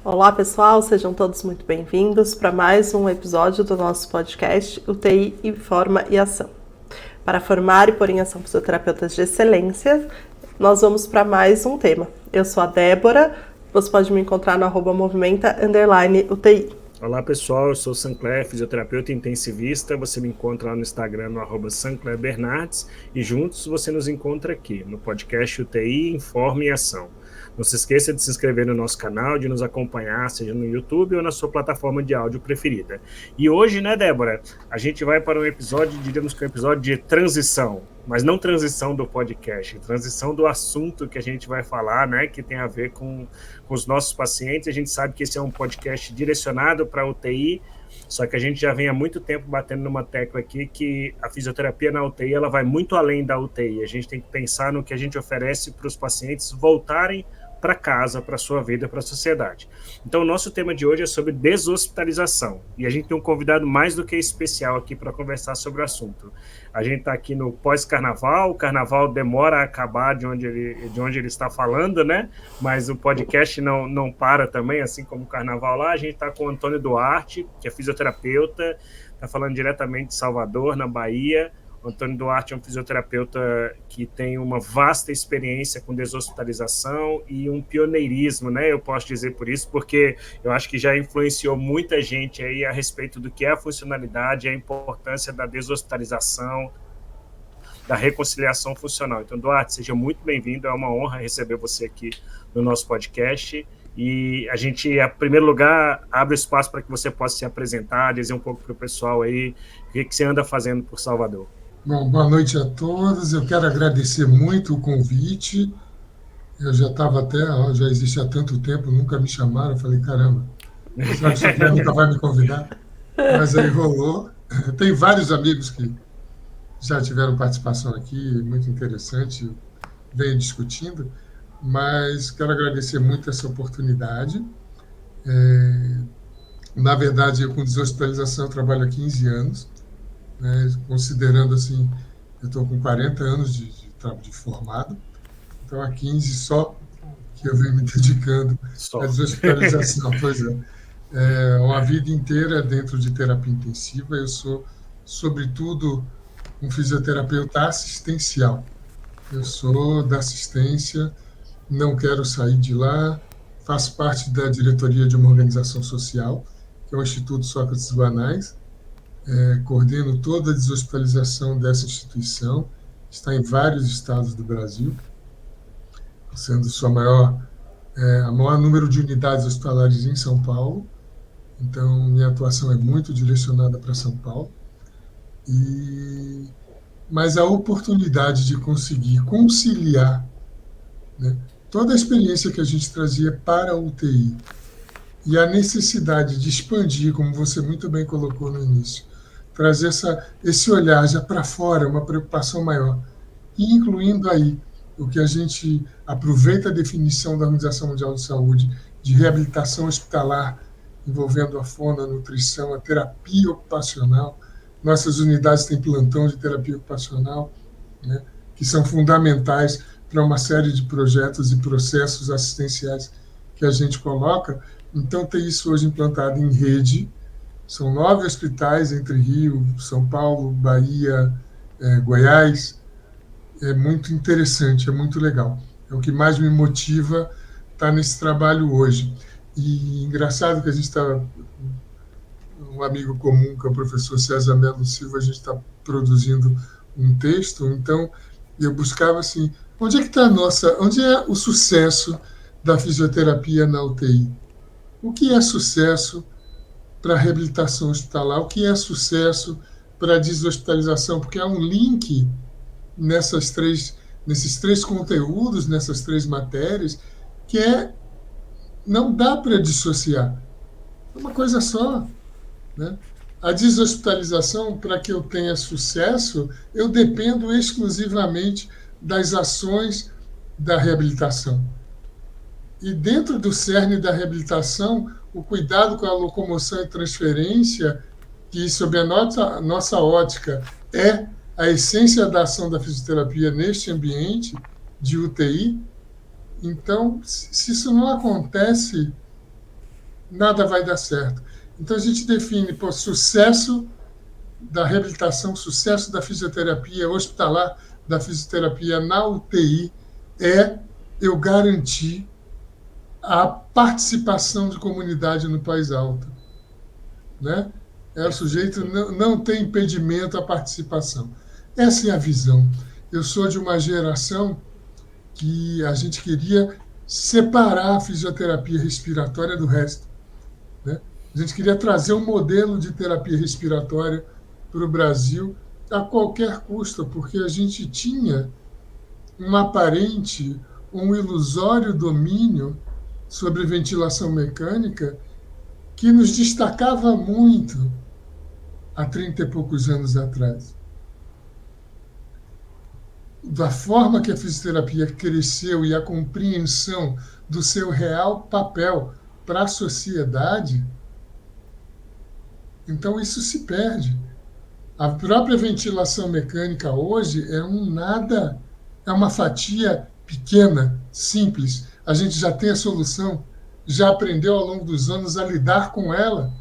Olá pessoal, sejam todos muito bem-vindos para mais um episódio do nosso podcast UTI em Forma e Ação. Para formar e pôr em ação fisioterapeutas de excelência, nós vamos para mais um tema. Eu sou a Débora, você pode me encontrar no @movimenta_UTI. Olá pessoal, eu sou o Sancler, fisioterapeuta intensivista. Você me encontra lá no Instagram no @SanclerBernardes e juntos você nos encontra aqui no podcast UTI em Forma e Ação. Não se esqueça de se inscrever no nosso canal, de nos acompanhar, seja no YouTube ou na sua plataforma de áudio preferida. E hoje, né, Débora, a gente vai para um episódio, diríamos que é um episódio de transição, mas não transição do podcast, transição do assunto que a gente vai falar, né, que tem a ver com os nossos pacientes. A gente sabe que esse é um podcast direcionado para a UTI, só que a gente já vem há muito tempo batendo numa tecla aqui que a fisioterapia na UTI ela vai muito além da UTI. A gente tem que pensar no que a gente oferece para os pacientes voltarem para casa, para a sua vida, para a sociedade. Então, o nosso tema de hoje é sobre deshospitalização. E a gente tem um convidado mais do que especial aqui para conversar sobre o assunto. A gente está aqui no pós-carnaval, o carnaval demora a acabar de onde ele está falando, né? Mas o podcast não para também, assim como o carnaval lá. A gente está com o Antônio Duarte, que é fisioterapeuta, está falando diretamente de Salvador, na Bahia. O Antônio Duarte é um fisioterapeuta que tem uma vasta experiência com deshospitalização e um pioneirismo, né? Eu posso dizer por isso, porque eu acho que já influenciou muita gente aí a respeito do que é a funcionalidade, a importância da deshospitalização, da reconciliação funcional. Então, Duarte, seja muito bem-vindo, é uma honra receber você aqui no nosso podcast. E a gente, em primeiro lugar, abre espaço para que você possa se apresentar, dizer um pouco para o pessoal aí o que você anda fazendo por Salvador. Bom, boa noite a todos. Eu quero agradecer muito o convite. Eu já já existe há tanto tempo, nunca me chamaram. Eu falei, caramba, será que o Sancler nunca vai me convidar? Mas aí rolou. Tem vários amigos que já tiveram participação aqui, muito interessante, venho discutindo, mas quero agradecer muito essa oportunidade. Na verdade, eu com deshospitalização eu trabalho há 15 anos, né, considerando assim, eu estou com 40 anos de formado, então há 15 só que eu venho me dedicando à deshospitalização. Pois é, uma vida inteira dentro de terapia intensiva. Eu sou, sobretudo, um fisioterapeuta assistencial. Eu sou da assistência, não quero sair de lá, faço parte da diretoria de uma organização social, que é o Instituto Sócrates Banais, coordeno toda a deshospitalização dessa instituição, está em vários estados do Brasil, sendo a maior número de unidades hospitalares em São Paulo. Então, minha atuação é muito direcionada para São Paulo. Mas a oportunidade de conseguir conciliar, né, toda a experiência que a gente trazia para a UTI e a necessidade de expandir, como você muito bem colocou no início, trazer esse olhar já para fora, uma preocupação maior, incluindo aí o que a gente aproveita a definição da Organização Mundial de Saúde de reabilitação hospitalar, envolvendo a fono, a nutrição, a terapia ocupacional. Nossas unidades têm plantão de terapia ocupacional, né, que são fundamentais para uma série de projetos e processos assistenciais que a gente coloca. Então, tem isso hoje implantado em rede. São 9 hospitais entre Rio, São Paulo, Bahia, Goiás. É muito interessante, é muito legal. É o que mais me motiva estar nesse trabalho hoje. E engraçado que a gente está, um amigo comum, que é o professor César Melo Silva, a gente está produzindo um texto, então eu buscava assim, onde é que está onde é o sucesso da fisioterapia na UTI? O que é sucesso para a reabilitação hospitalar? O que é sucesso para a deshospitalização? Porque há um link nesses três conteúdos, nessas 3 matérias, que não dá para dissociar. É uma coisa só, né? A deshospitalização, para que eu tenha sucesso, eu dependo exclusivamente das ações da reabilitação. E dentro do cerne da reabilitação, o cuidado com a locomoção e transferência, que, sob a nossa ótica, é a essência da ação da fisioterapia neste ambiente de UTI. Então, se isso não acontece, nada vai dar certo. Então a gente define, pô, sucesso da reabilitação, sucesso da fisioterapia hospitalar, da fisioterapia na UTI, é eu garantir a participação de comunidade no País Alto, né? O sujeito não tem impedimento à participação. Essa é a visão. Eu sou de uma geração que a gente queria separar a fisioterapia respiratória do resto, né? A gente queria trazer um modelo de terapia respiratória para o Brasil a qualquer custo, porque a gente tinha um aparente, um ilusório domínio sobre ventilação mecânica que nos destacava muito há 30 e poucos anos atrás. Da forma que a fisioterapia cresceu e a compreensão do seu real papel para a sociedade, então isso se perde. A própria ventilação mecânica hoje é um nada, é uma fatia pequena, simples. A gente já tem a solução, já aprendeu ao longo dos anos a lidar com ela,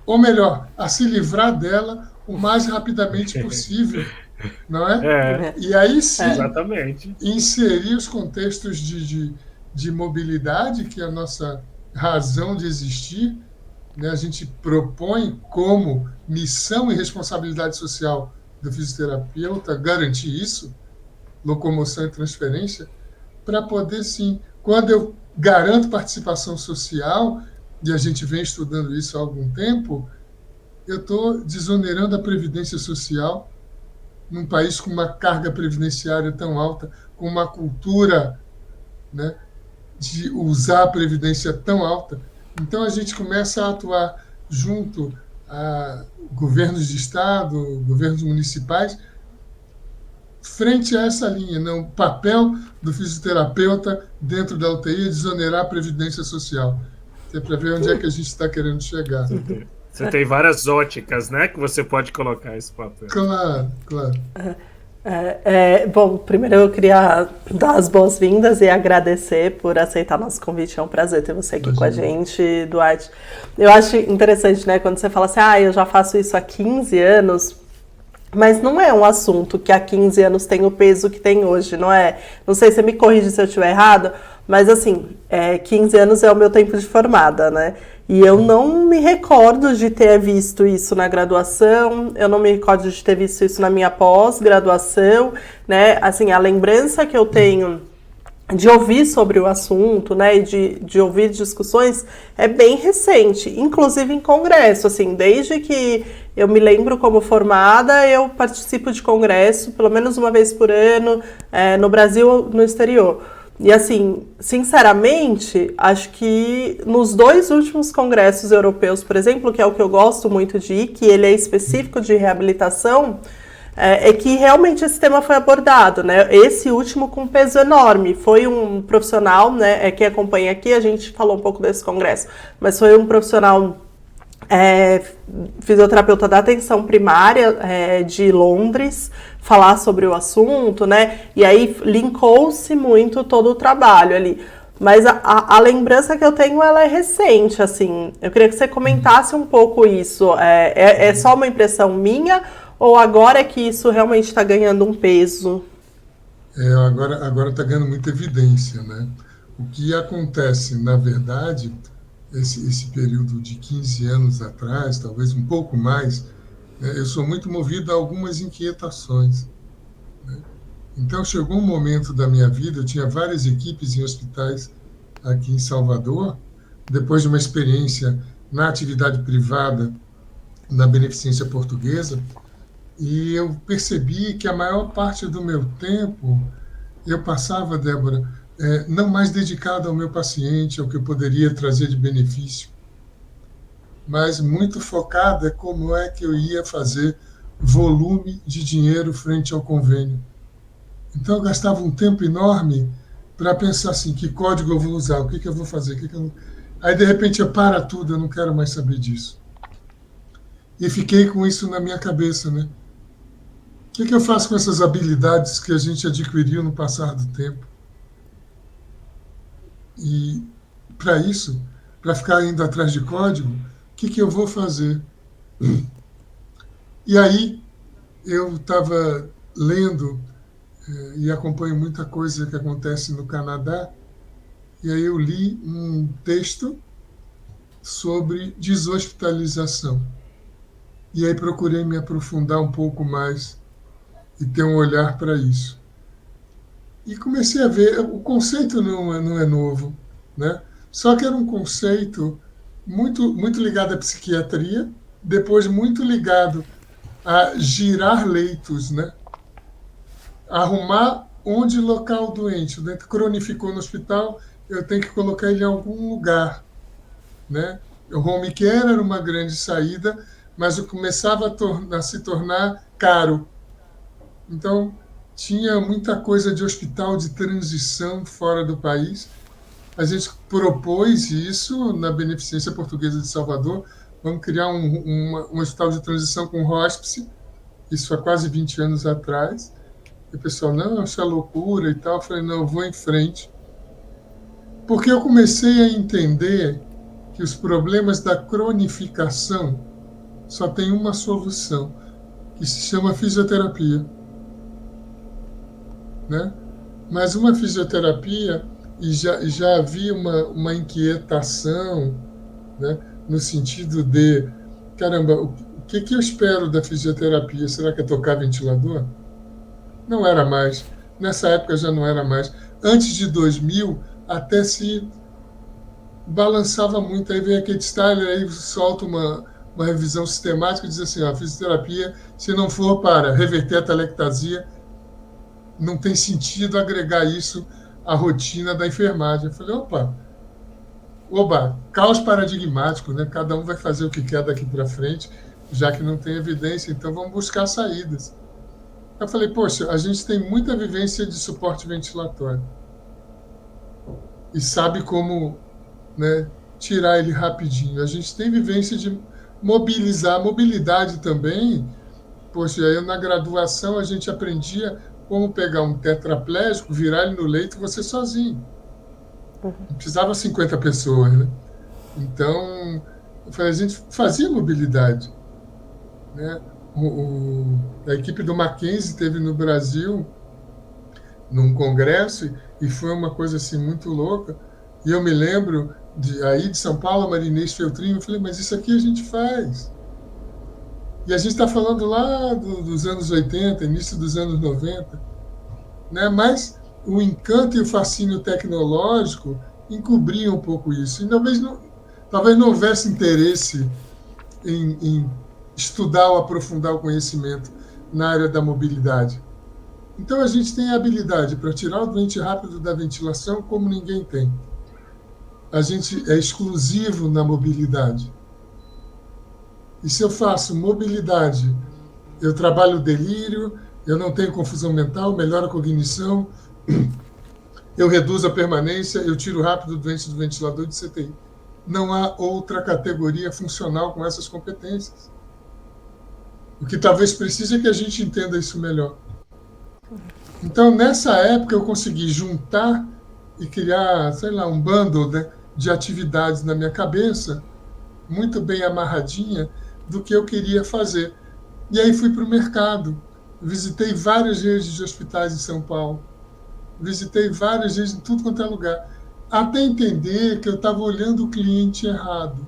ou melhor, a se livrar dela o mais rapidamente possível, não é? E aí sim, exatamente, inserir os contextos de mobilidade, que é a nossa razão de existir, né? A gente propõe como missão e responsabilidade social do fisioterapeuta garantir isso, locomoção e transferência, para poder, sim, quando eu garanto participação social, e a gente vem estudando isso há algum tempo, eu estou desonerando a previdência social num país com uma carga previdenciária tão alta, com uma cultura, né, de usar a previdência tão alta. Então, a gente começa a atuar junto a governos de Estado, governos municipais, frente a essa linha, né? O papel do fisioterapeuta dentro da UTI é desonerar a previdência social. É para ver onde é que a gente está querendo chegar. Você tem várias óticas, né, que você pode colocar esse papel. Claro, claro. Bom, primeiro eu queria dar as boas-vindas e agradecer por aceitar nosso convite. É um prazer ter você aqui com a gente, Duarte. Eu acho interessante, né, quando você fala assim, eu já faço isso há 15 anos, mas não é um assunto que há 15 anos tem o peso que tem hoje, não é? Não sei, você me corrige se eu estiver errado, mas assim, 15 anos é o meu tempo de formada, né? E eu não me recordo de ter visto isso na graduação, eu não me recordo de ter visto isso na minha pós-graduação, né? Assim, a lembrança que eu tenho de ouvir sobre o assunto, né, e de ouvir discussões é bem recente, inclusive em congresso, assim, desde que eu me lembro como formada, eu participo de congresso pelo menos uma vez por ano, no Brasil ou no exterior. E assim, sinceramente, acho que nos 2 últimos congressos europeus, por exemplo, que é o que eu gosto muito de ir, que ele é específico de reabilitação, é que realmente esse tema foi abordado, né? Esse último com peso enorme. Foi um profissional, né, que acompanha aqui, a gente falou um pouco desse congresso, mas foi um profissional fisioterapeuta da atenção primária de Londres, falar sobre o assunto, né? E aí linkou-se muito todo o trabalho ali. Mas a lembrança que eu tenho, ela é recente, assim. Eu queria que você comentasse um pouco isso. É só uma impressão minha ou agora é que isso realmente está ganhando um peso? Agora está ganhando muita evidência, né? O que acontece, na verdade, esse período de 15 anos atrás, talvez um pouco mais, né, eu sou muito movido a algumas inquietações, né? Então, chegou um momento da minha vida, eu tinha várias equipes em hospitais aqui em Salvador, depois de uma experiência na atividade privada, na Beneficência Portuguesa, e eu percebi que a maior parte do meu tempo eu passava, Débora, não mais dedicado ao meu paciente, ao que eu poderia trazer de benefício, mas muito focado em como é que eu ia fazer volume de dinheiro frente ao convênio. Então, eu gastava um tempo enorme para pensar assim, que código eu vou usar, o que eu vou fazer, Aí, de repente, eu paro tudo, eu não quero mais saber disso. E fiquei com isso na minha cabeça, né? O que eu faço com essas habilidades que a gente adquiriu no passar do tempo? E, para isso, para ficar indo atrás de código, o que eu vou fazer? E aí eu estava lendo e acompanho muita coisa que acontece no Canadá, e aí eu li um texto sobre deshospitalização. E aí procurei me aprofundar um pouco mais e ter um olhar para isso. E comecei a ver, o conceito não é novo, né? Só que era um conceito muito ligado à psiquiatria, depois muito ligado a girar leitos, né? Arrumar onde locar o doente. O doente cronificou no hospital, eu tenho que colocar ele em algum lugar, né? O home care era uma grande saída, mas começava a se tornar caro. Então, tinha muita coisa de hospital de transição fora do país. A gente propôs isso na Beneficência Portuguesa de Salvador. Vamos criar um hospital de transição com hóspice, isso há quase 20 anos atrás. E o pessoal, não, isso é loucura e tal. Eu falei, não, eu vou em frente. Porque eu comecei a entender que os problemas da cronificação só tem uma solução, que se chama fisioterapia. Né? Mas uma fisioterapia, e já havia uma inquietação, né? No sentido de, caramba, o que eu espero da fisioterapia? Será que é tocar ventilador? Não era mais. Nessa época já não era mais. Antes de 2000, até se balançava muito. Aí vem a Kate Styler, aí solta uma revisão sistemática e diz assim, a fisioterapia, se não for para reverter a atelectasia, não tem sentido agregar isso à rotina da enfermagem. Eu falei, oba, caos paradigmático, né? Cada um vai fazer o que quer daqui para frente, já que não tem evidência, então vamos buscar saídas. Eu falei, poxa, a gente tem muita vivência de suporte ventilatório e sabe como, né, tirar ele rapidinho. A gente tem vivência de mobilizar, mobilidade também. Poxa, aí na graduação a gente aprendia como pegar um tetraplégico, virar ele no leito e você sozinho. Não precisava 50 pessoas, né? Então, a gente fazia mobilidade, né? A equipe do Mackenzie esteve no Brasil num congresso e foi uma coisa assim muito louca. E eu me lembro aí de São Paulo, a Marinês Feltrinho, eu falei, mas isso aqui a gente faz. E a gente está falando lá dos anos 80, início dos anos 90, né? Mas o encanto e o fascínio tecnológico encobriam um pouco isso. E talvez não houvesse interesse em estudar ou aprofundar o conhecimento na área da mobilidade. Então, a gente tem a habilidade para tirar o doente rápido da ventilação como ninguém tem. A gente é exclusivo na mobilidade. E se eu faço mobilidade, eu trabalho o delírio, eu não tenho confusão mental, melhoro a cognição, eu reduzo a permanência, eu tiro rápido o doente do ventilador de CTI. Não há outra categoria funcional com essas competências. O que talvez precise é que a gente entenda isso melhor. Então, nessa época, eu consegui juntar e criar, sei lá, um bundle, né, de atividades na minha cabeça, muito bem amarradinha, do que eu queria fazer. E aí fui para o mercado, visitei várias redes de hospitais em São Paulo, visitei várias redes em tudo quanto é lugar, até entender que eu estava olhando o cliente errado.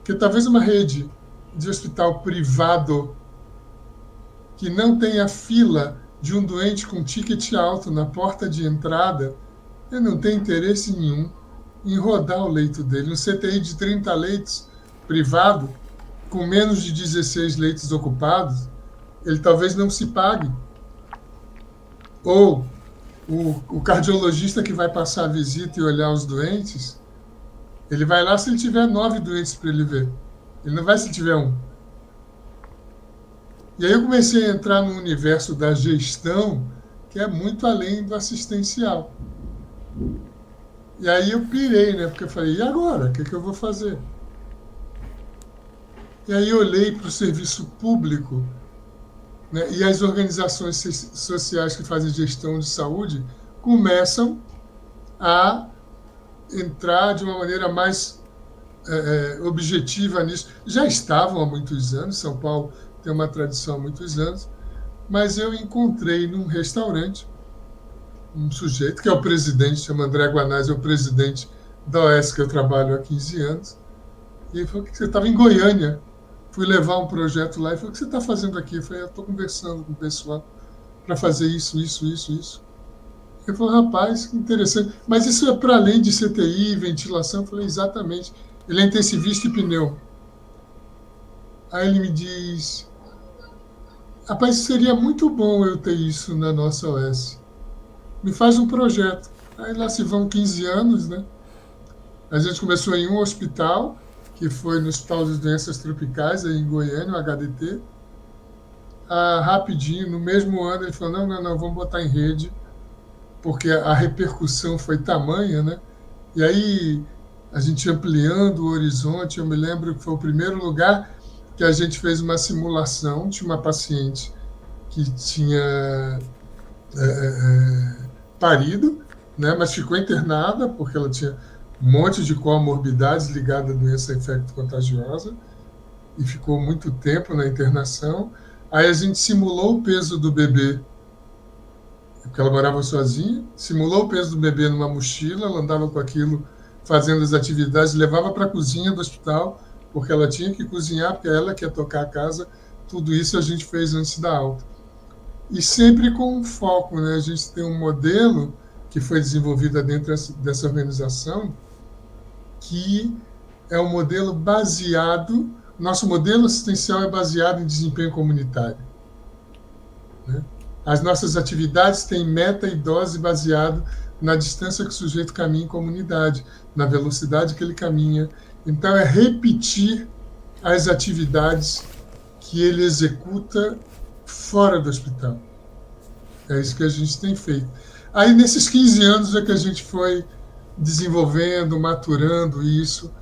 Que talvez uma rede de hospital privado que não tenha fila de um doente com ticket alto na porta de entrada, eu não tenho interesse nenhum em rodar o leito dele. Um CTI de 30 leitos privado, com menos de 16 leitos ocupados, ele talvez não se pague. Ou o cardiologista que vai passar a visita e olhar os doentes, ele vai lá se ele tiver 9 doentes para ele ver. Ele não vai se tiver um. E aí eu comecei a entrar no universo da gestão, que é muito além do assistencial. E aí eu pirei, né? Porque eu falei, e agora? O que eu vou fazer? E aí eu olhei para o serviço público, né? E as organizações sociais que fazem gestão de saúde começam a entrar de uma maneira mais objetiva nisso. Já estavam há muitos anos, São Paulo tem uma tradição há muitos anos, mas eu encontrei num restaurante um sujeito, que é o presidente, chama André Guanais, é o presidente da OS que eu trabalho há 15 anos, e ele falou que você estava em Goiânia. Fui levar um projeto lá e falou: o que você está fazendo aqui? Eu falei: eu estou conversando com o pessoal para fazer isso. Ele falou: rapaz, que interessante. Mas isso é para além de CTI, ventilação? Eu falei: exatamente. Ele é intensivista e pneu. Aí ele me diz: rapaz, seria muito bom eu ter isso na nossa OS. Me faz um projeto. Aí lá se vão 15 anos, né? A gente começou em um hospital, que foi no Hospital de Doenças Tropicais, aí em Goiânia, o HDT. Rapidinho, no mesmo ano, ele falou: não, vamos botar em rede, porque a repercussão foi tamanha, né? E aí, a gente ampliando o horizonte, eu me lembro que foi o primeiro lugar que a gente fez uma simulação. Tinha uma paciente que tinha parido, né, mas ficou internada porque ela tinha um monte de comorbidades ligadas à doença infecto-contagiosa e ficou muito tempo na internação. Aí a gente simulou o peso do bebê, porque ela morava sozinha, simulou o peso do bebê numa mochila, ela andava com aquilo fazendo as atividades, levava para a cozinha do hospital, porque ela tinha que cozinhar, porque ela que ia tocar a casa. Tudo isso a gente fez antes da alta. E sempre com um foco, né? A gente tem um modelo que foi desenvolvido dentro dessa organização, que é um modelo baseado... Nosso modelo assistencial é baseado em desempenho comunitário, né? As nossas atividades têm meta e dose baseado na distância que o sujeito caminha em comunidade, na velocidade que ele caminha. Então, é repetir as atividades que ele executa fora do hospital. É isso que a gente tem feito. Aí, nesses 15 anos, é que a gente foi desenvolvendo, maturando isso.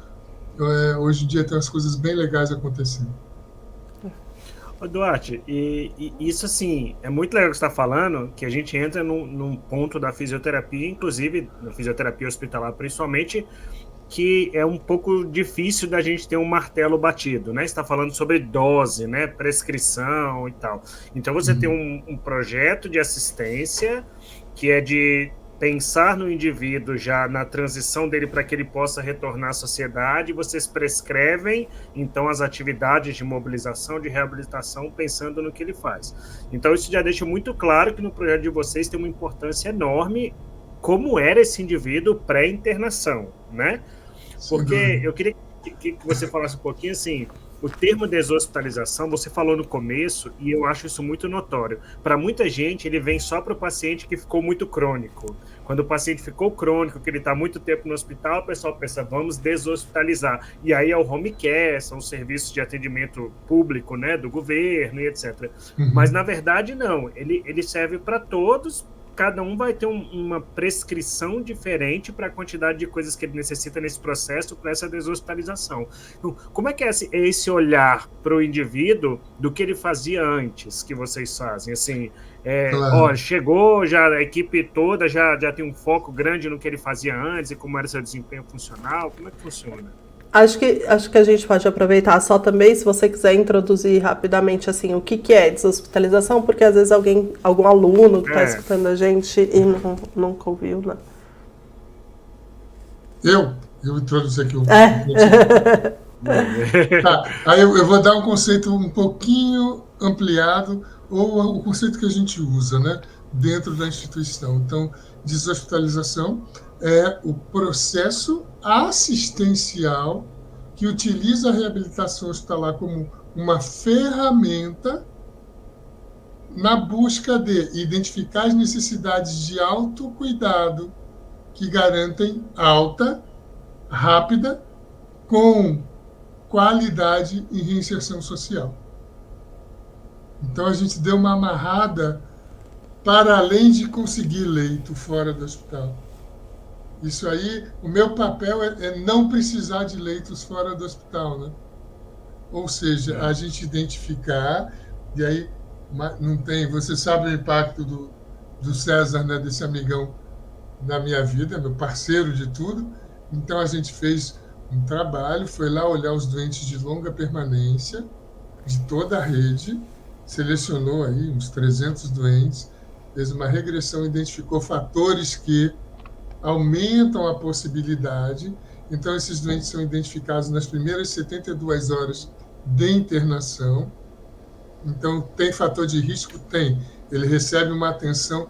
Hoje em dia tem umas coisas bem legais acontecendo. Ô Duarte, e isso assim, é muito legal que você está falando, que a gente entra num ponto da fisioterapia, inclusive na fisioterapia hospitalar principalmente, que é um pouco difícil da gente ter um martelo batido, né? Você está falando sobre dose, né? Prescrição e tal. Então você tem um projeto de assistência que é de pensar no indivíduo já na transição dele para que ele possa retornar à sociedade. Vocês prescrevem, então, as atividades de mobilização, de reabilitação, pensando no que ele faz. Então, isso já deixa muito claro que no projeto de vocês tem uma importância enorme como era esse indivíduo pré-internação, né? Porque eu queria que você falasse um pouquinho, assim, o termo deshospitalização, você falou no começo, e eu acho isso muito notório. Para muita gente, ele vem só para o paciente que ficou muito crônico. Quando o paciente ficou crônico, que ele está muito tempo no hospital, o pessoal pensa: vamos deshospitalizar. E aí é o home care, são os serviços de atendimento público, né, do governo e etc. Mas, na verdade, não. Ele serve para todos. Cada um vai ter uma prescrição diferente para a quantidade de coisas que ele necessita nesse processo para essa deshospitalização. Então, como é que é esse olhar para o indivíduo do que ele fazia antes que vocês fazem? Assim, Claro. chegou, já a equipe toda já tem um foco grande no que ele fazia antes e como era seu desempenho funcional? Como é que funciona? Acho que a gente pode aproveitar só também, se você quiser introduzir rapidamente assim, o que é deshospitalização, porque às vezes algum aluno que está escutando a gente e nunca ouviu, né? Eu introduzi aqui o Tá, aí eu vou dar um conceito um pouquinho ampliado, ou o conceito que a gente usa, né, dentro da instituição. Então, deshospitalização é o processo assistencial que utiliza a reabilitação hospitalar como uma ferramenta na busca de identificar as necessidades de autocuidado que garantem alta, rápida, com qualidade e reinserção social. Então, a gente deu uma amarrada para além de conseguir leito fora do hospital. Isso aí, o meu papel é não precisar de leitos fora do hospital, né? Ou seja, a gente identificar, e aí não tem... Você sabe o impacto do César, né, desse amigão na minha vida, meu parceiro de tudo, Então, a gente fez um trabalho, foi lá olhar os doentes de longa permanência, de toda a rede, selecionou aí uns 300 doentes, fez uma regressão, identificou fatores que aumentam a possibilidade. Então, esses doentes são identificados nas primeiras 72 horas de internação. Então, tem fator de risco? Tem. Ele recebe uma atenção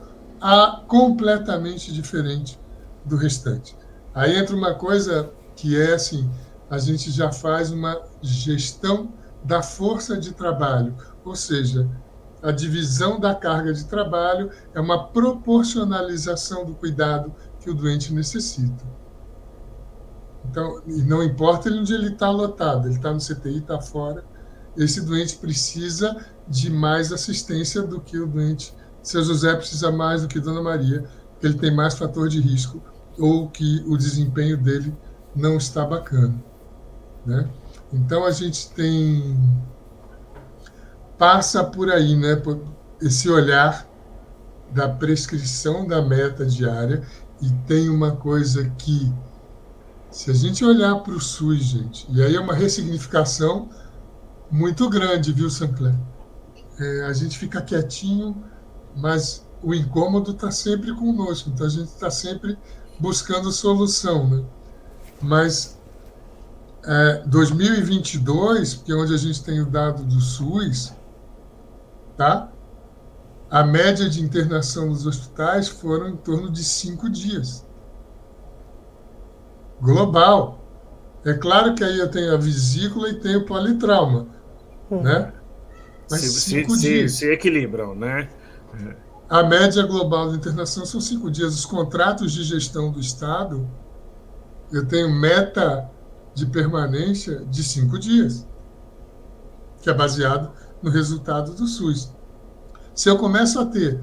completamente diferente do restante. Aí entra uma coisa que é assim, a gente já faz uma gestão da força de trabalho, ou seja, a divisão da carga de trabalho é uma proporcionalização do cuidado que o doente necessita. Então, e não importa onde ele está lotado, ele está no CTI, está fora, esse doente precisa de mais assistência do que o doente. Seu José precisa mais do que Dona Maria, porque ele tem mais fator de risco ou que o desempenho dele não está bacana, né? Então, a gente passa por aí, né, por esse olhar da prescrição da meta diária, e tem uma coisa que, se a gente olhar para o SUS, gente, e aí é uma ressignificação muito grande, viu, Sancler? A gente fica quietinho, mas o incômodo está sempre conosco, então a gente está sempre buscando solução, né? Mas 2022, que é onde a gente tem o dado do SUS, tá? A média de internação nos hospitais foram em torno de 5 dias. Global. É claro que aí eu tenho a vesícula e tenho o politrauma, né? Mas 5 dias. Se equilibram, né? A média global de internação são 5 dias. Os contratos de gestão do Estado, eu tenho meta de permanência de 5 dias, que é baseado no resultado do SUS. Se eu começo a ter,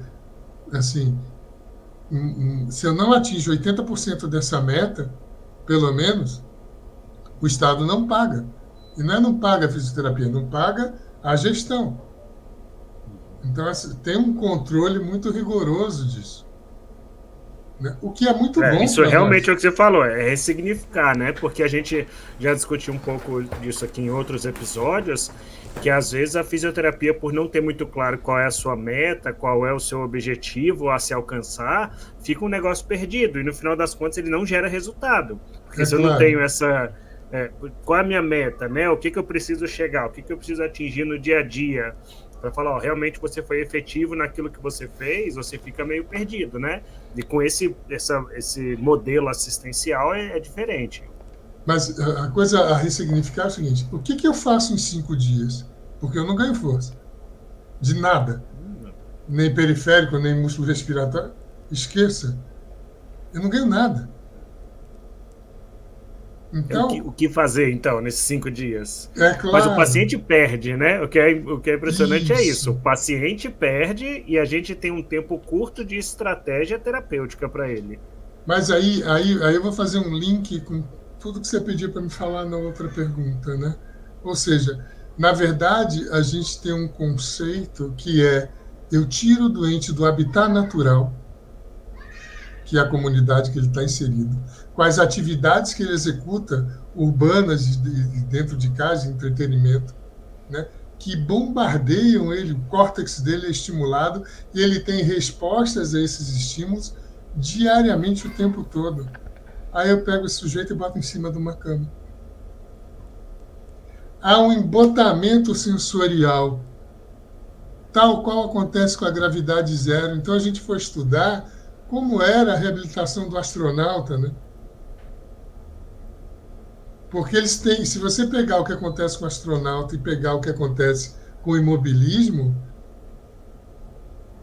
assim, se eu não atinjo 80% dessa meta, pelo menos, o Estado não paga. E não paga a fisioterapia, não paga a gestão. Então, assim, tem um controle muito rigoroso disso, né? O que é muito bom. Isso realmente é o que você falou, é ressignificar, né? Porque a gente já discutiu um pouco disso aqui em outros episódios, que às vezes a fisioterapia, por não ter muito claro qual é a sua meta, qual é o seu objetivo a se alcançar, fica um negócio perdido, e no final das contas ele não gera resultado. Porque se eu não tenho essa... qual é a minha meta, né? O que eu preciso chegar, o que eu preciso atingir no dia a dia, para falar, realmente você foi efetivo naquilo que você fez, você fica meio perdido, né? E com esse modelo assistencial é diferente. Mas a coisa a ressignificar é o seguinte: o que eu faço em 5 dias? Porque eu não ganho força. De nada. Nem periférico, nem músculo respiratório. Esqueça. Eu não ganho nada. Então, o que fazer, então, nesses 5 dias? É claro. Mas o paciente perde, né? O que é impressionante é isso. O paciente perde e a gente tem um tempo curto de estratégia terapêutica para ele. Mas aí eu vou fazer um link com tudo que você pediu para me falar na outra pergunta, né? Ou seja, na verdade, a gente tem um conceito que eu tiro o doente do habitat natural, que é a comunidade que ele está inserido, com as atividades que ele executa, urbanas dentro de casa, de entretenimento, né, que bombardeiam ele, o córtex dele é estimulado e ele tem respostas a esses estímulos diariamente o tempo todo. Aí eu pego esse sujeito e boto em cima de uma cama. Há um embotamento sensorial, tal qual acontece com a gravidade zero. Então a gente foi estudar como era a reabilitação do astronauta, né? Porque eles têm, se você pegar o que acontece com o astronauta e pegar o que acontece com o imobilismo,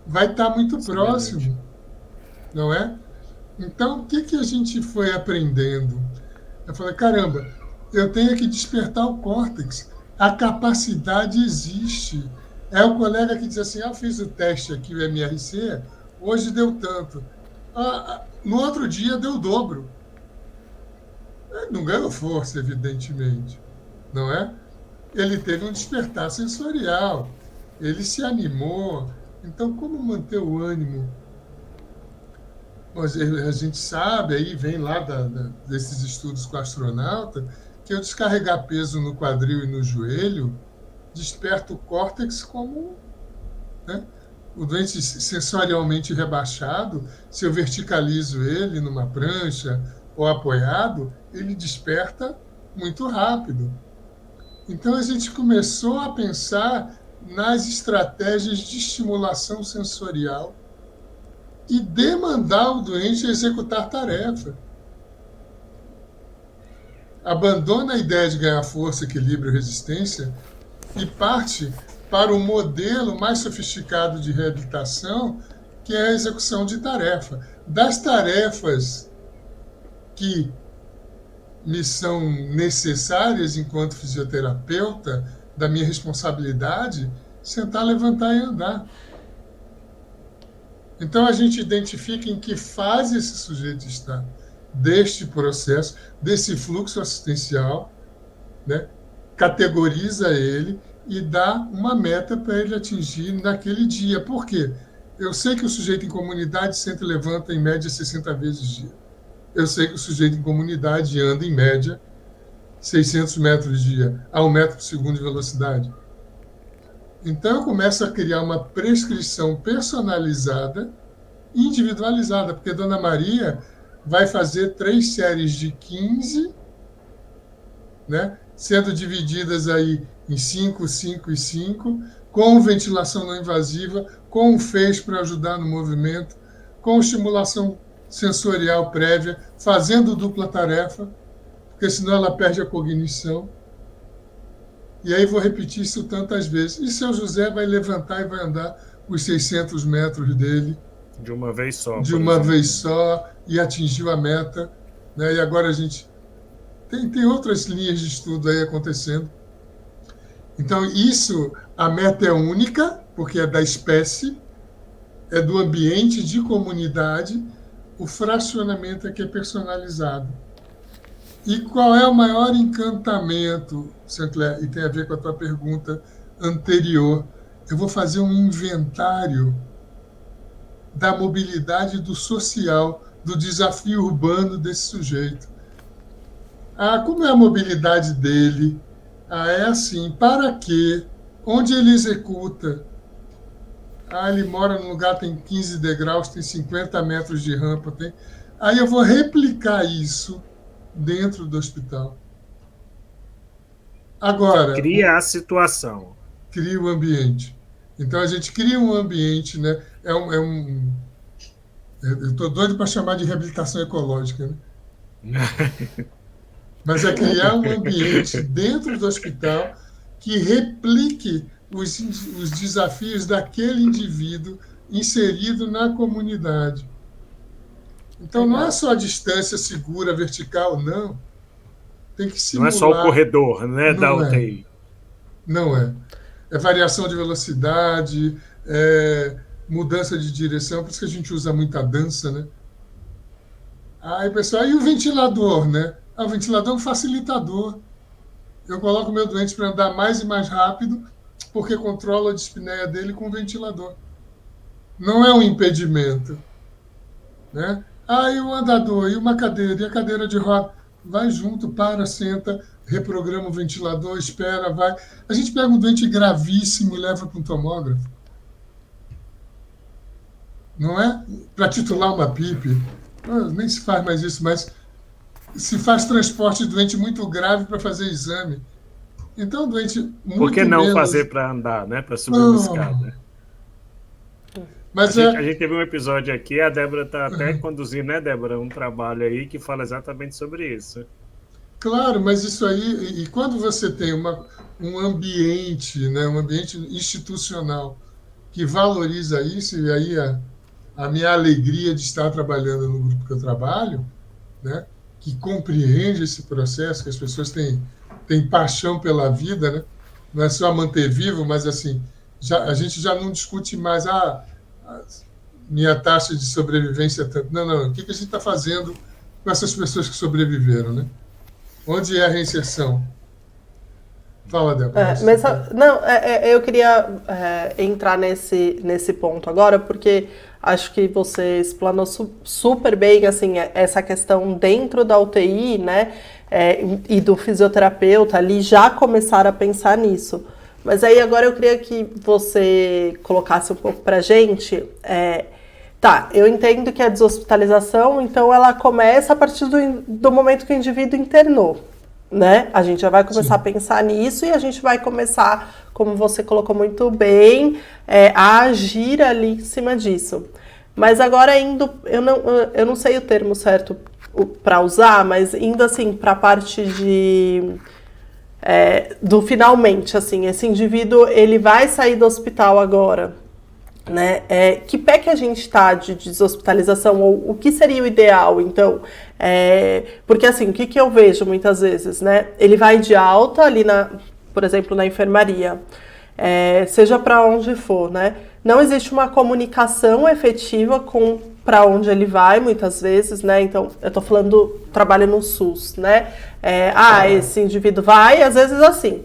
vai estar muito próximo, não é? Então, o que a gente foi aprendendo? Eu falei, caramba, eu tenho que despertar o córtex. A capacidade existe. É o colega que diz assim, eu fiz o teste aqui, o MRC, hoje deu tanto. No outro dia deu o dobro. Ele não ganhou força, evidentemente, não é? Ele teve um despertar sensorial, ele se animou. Então, como manter o ânimo? A gente sabe, aí vem lá desses estudos com o astronauta, que eu descarregar peso no quadril e no joelho desperta o córtex como, né? O doente sensorialmente rebaixado, se eu verticalizo ele numa prancha ou apoiado, ele desperta muito rápido. Então a gente começou a pensar nas estratégias de estimulação sensorial e demandar o doente a executar tarefa. Abandona a ideia de ganhar força, equilíbrio e resistência e parte para o modelo mais sofisticado de reabilitação, que é a execução de tarefa. Das tarefas que me são necessárias enquanto fisioterapeuta, da minha responsabilidade, sentar, levantar e andar. Então a gente identifica em que fase esse sujeito está deste processo, desse fluxo assistencial, né? Categoriza ele e dá uma meta para ele atingir naquele dia. Por quê? Eu sei que o sujeito em comunidade senta e levanta em média 60 vezes dia. Eu sei que o sujeito em comunidade anda em média 600 metros dia, a 1 metro por segundo de velocidade. Então eu começo a criar uma prescrição personalizada, individualizada, porque Dona Maria vai fazer 3 séries de 15, né? Sendo divididas aí em 5, 5 e 5, com ventilação não invasiva, com um fez para ajudar no movimento, com estimulação sensorial prévia, fazendo dupla tarefa, porque senão ela perde a cognição. E aí vou repetir isso tantas vezes. E seu José vai levantar e vai andar os 600 metros dele. De uma vez só. De uma vez só, e atingiu a meta. Né? E agora a gente... Tem outras linhas de estudo aí acontecendo. Então, isso, a meta é única, porque é da espécie, é do ambiente de comunidade, o fracionamento é que é personalizado. E qual é o maior encantamento, Sinclair? E tem a ver com a tua pergunta anterior. Eu vou fazer um inventário da mobilidade do social, do desafio urbano desse sujeito. Como é a mobilidade dele? É assim, para quê? Onde ele executa? Ele mora num lugar que tem 15 degraus, tem 50 metros de rampa. Aí eu vou replicar isso dentro do hospital. Agora... Cria a situação. Cria o ambiente. Então, a gente cria um ambiente, né? Eu estou doido para chamar de reabilitação ecológica, né? Mas é criar um ambiente dentro do hospital que replique os desafios daquele indivíduo inserido na comunidade. Então, não é só a distância segura, vertical, não. Tem que simular. Não é só o corredor, né, da UTI. Não é. É variação de velocidade, mudança de direção, por isso que a gente usa muita dança, né? Pessoal, e o ventilador, né? O ventilador é um facilitador. Eu coloco o meu doente para andar mais e mais rápido, porque controlo a dispneia dele com o ventilador. Não é um impedimento, né? E o andador, e uma cadeira, e a cadeira de roda. Vai junto, para, senta, reprograma o ventilador, espera, vai. A gente pega um doente gravíssimo e leva para um tomógrafo. Não é? Para titular uma PIP. Nem se faz mais isso, mas se faz transporte de doente muito grave para fazer exame. Então, doente muito Por que não menos... fazer para andar, né? Para subir uma escada? Mas a gente teve um episódio aqui, a Débora está até conduzindo, né, Débora, um trabalho aí que fala exatamente sobre isso. Claro, mas isso aí, e quando você tem um ambiente, né, um ambiente institucional que valoriza isso, e aí a minha alegria de estar trabalhando no grupo que eu trabalho, né, que compreende esse processo, que as pessoas têm paixão pela vida, né, não é só manter vivo, mas assim, a gente já não discute mais a minha taxa de sobrevivência tanto. Não. O que a gente está fazendo com essas pessoas que sobreviveram, né? Onde é a reinserção? Fala, Débora. Eu queria entrar nesse ponto agora, porque acho que você explanou super bem, assim, essa questão dentro da UTI, né, e do fisioterapeuta ali já começar a pensar nisso. Mas aí agora eu queria que você colocasse um pouco pra gente, tá, eu entendo que a deshospitalização, então ela começa a partir do momento que o indivíduo internou, né? A gente já vai começar a pensar nisso e a gente vai começar, como você colocou muito bem, a agir ali em cima disso. Mas agora indo, eu não sei o termo certo para usar, mas indo assim para a parte do finalmente, assim, esse indivíduo ele vai sair do hospital agora, né? Que pé que a gente está de deshospitalização, ou o que seria o ideal, então? Porque assim, o que eu vejo muitas vezes, né? Ele vai de alta ali, por exemplo, na enfermaria, seja para onde for, né? Não existe uma comunicação efetiva para onde ele vai, muitas vezes, né? Então, eu tô falando do trabalho no SUS, né? Esse indivíduo vai, às vezes assim,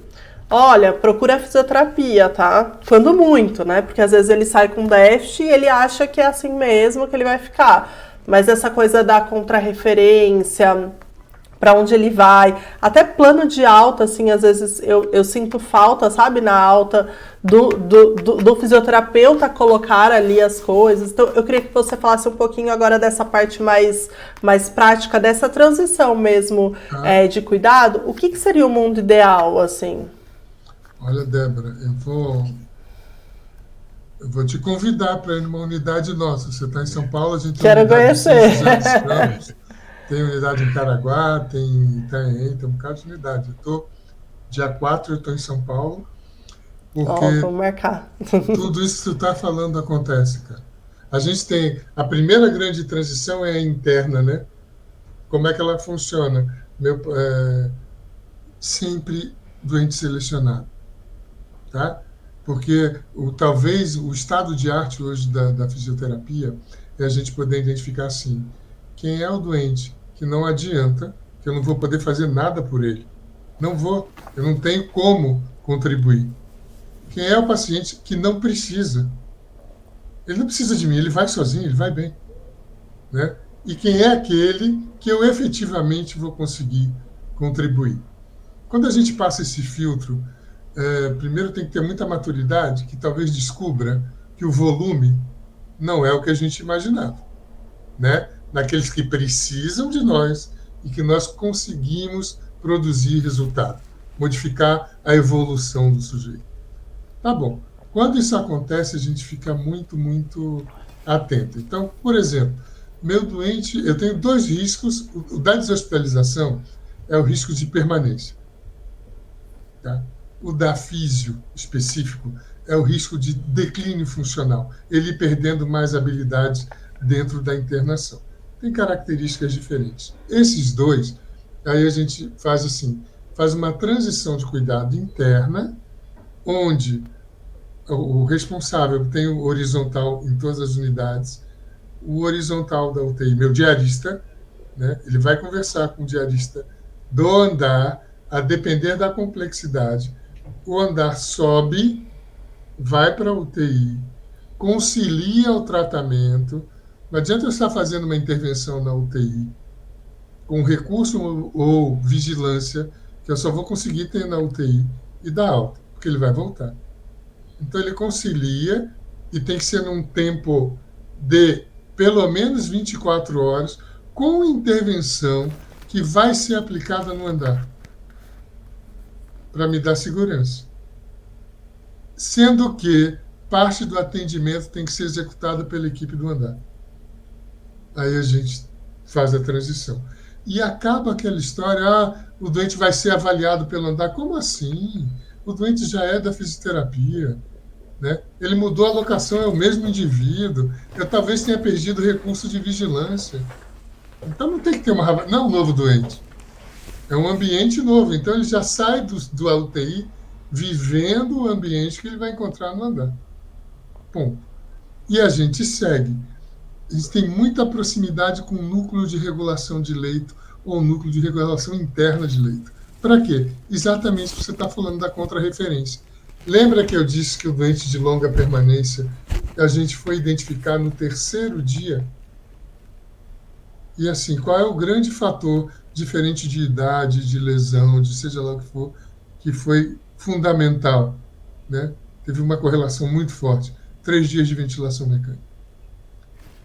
olha, procura fisioterapia, tá? Quando muito, né? Porque às vezes ele sai com déficit e ele acha que é assim mesmo que ele vai ficar. Mas essa coisa da contrarreferência, para onde ele vai, até plano de alta, assim, às vezes eu sinto falta, sabe, na alta do fisioterapeuta colocar ali as coisas. Então, eu queria que você falasse um pouquinho agora dessa parte mais prática, dessa transição mesmo de cuidado. O que seria o mundo ideal, assim? Olha, Débora, eu vou te convidar para ir numa unidade nossa. Você está em São Paulo, a gente tem Quero unidade de conhecer. São José dos Campos, tem unidade em Caraguá, tem em Itanhaém, tem um bocado de unidade. Dia 4 eu estou em São Paulo, porque Vamos marcar. tudo isso que você está falando acontece, cara. A gente tem, a primeira grande transição é a interna, né? Como é que ela funciona? Sempre doente selecionado, tá? Porque talvez o estado de arte hoje da fisioterapia é a gente poder identificar assim, quem é o doente que não adianta, que eu não vou poder fazer nada por ele. Não vou, eu não tenho como contribuir. Quem é o paciente que não precisa. Ele não precisa de mim, ele vai sozinho, ele vai bem, né? E quem é aquele que eu efetivamente vou conseguir contribuir. Quando a gente passa esse filtro, primeiro tem que ter muita maturidade, que talvez descubra que o volume não é o que a gente imaginava, né? Naqueles que precisam de nós e que nós conseguimos produzir resultado, modificar a evolução do sujeito. Tá bom. Quando isso acontece, a gente fica muito, muito atento. Então, por exemplo, meu doente, eu tenho 2 riscos. O da deshospitalização é o risco de permanência. Tá? O da físio específico é o risco de declínio funcional, ele perdendo mais habilidades dentro da internação. Tem características diferentes. Esses 2, aí a gente faz assim, faz uma transição de cuidado interna, onde o responsável tem o horizontal em todas as unidades, o horizontal da UTI, meu diarista, né, ele vai conversar com o diarista do andar, a depender da complexidade, o andar sobe, vai para a UTI, concilia o tratamento. Não adianta eu estar fazendo uma intervenção na UTI com recurso ou vigilância, que eu só vou conseguir ter na UTI e dar alta, porque ele vai voltar. Então ele concilia e tem que ser num tempo de pelo menos 24 horas, com intervenção que vai ser aplicada no andar, para me dar segurança. Sendo que parte do atendimento tem que ser executada pela equipe do andar. Aí a gente faz a transição. E acaba aquela história, o doente vai ser avaliado pelo andar. Como assim? O doente já é da fisioterapia, né? Ele mudou a locação, é o mesmo indivíduo. Eu talvez tenha perdido o recurso de vigilância. Então não tem que ter não é um novo doente. É um ambiente novo. Então ele já sai do UTI vivendo o ambiente que ele vai encontrar no andar. Ponto. E a gente segue. A gente tem muita proximidade com o núcleo de regulação de leito ou núcleo de regulação interna de leito. Para quê? Exatamente porque você está falando da contrarreferência. Lembra que eu disse que o doente de longa permanência a gente foi identificar no 3º dia? E assim, qual é o grande fator, diferente de idade, de lesão, de seja lá o que for, que foi fundamental, né? Teve uma correlação muito forte. 3 dias de ventilação mecânica.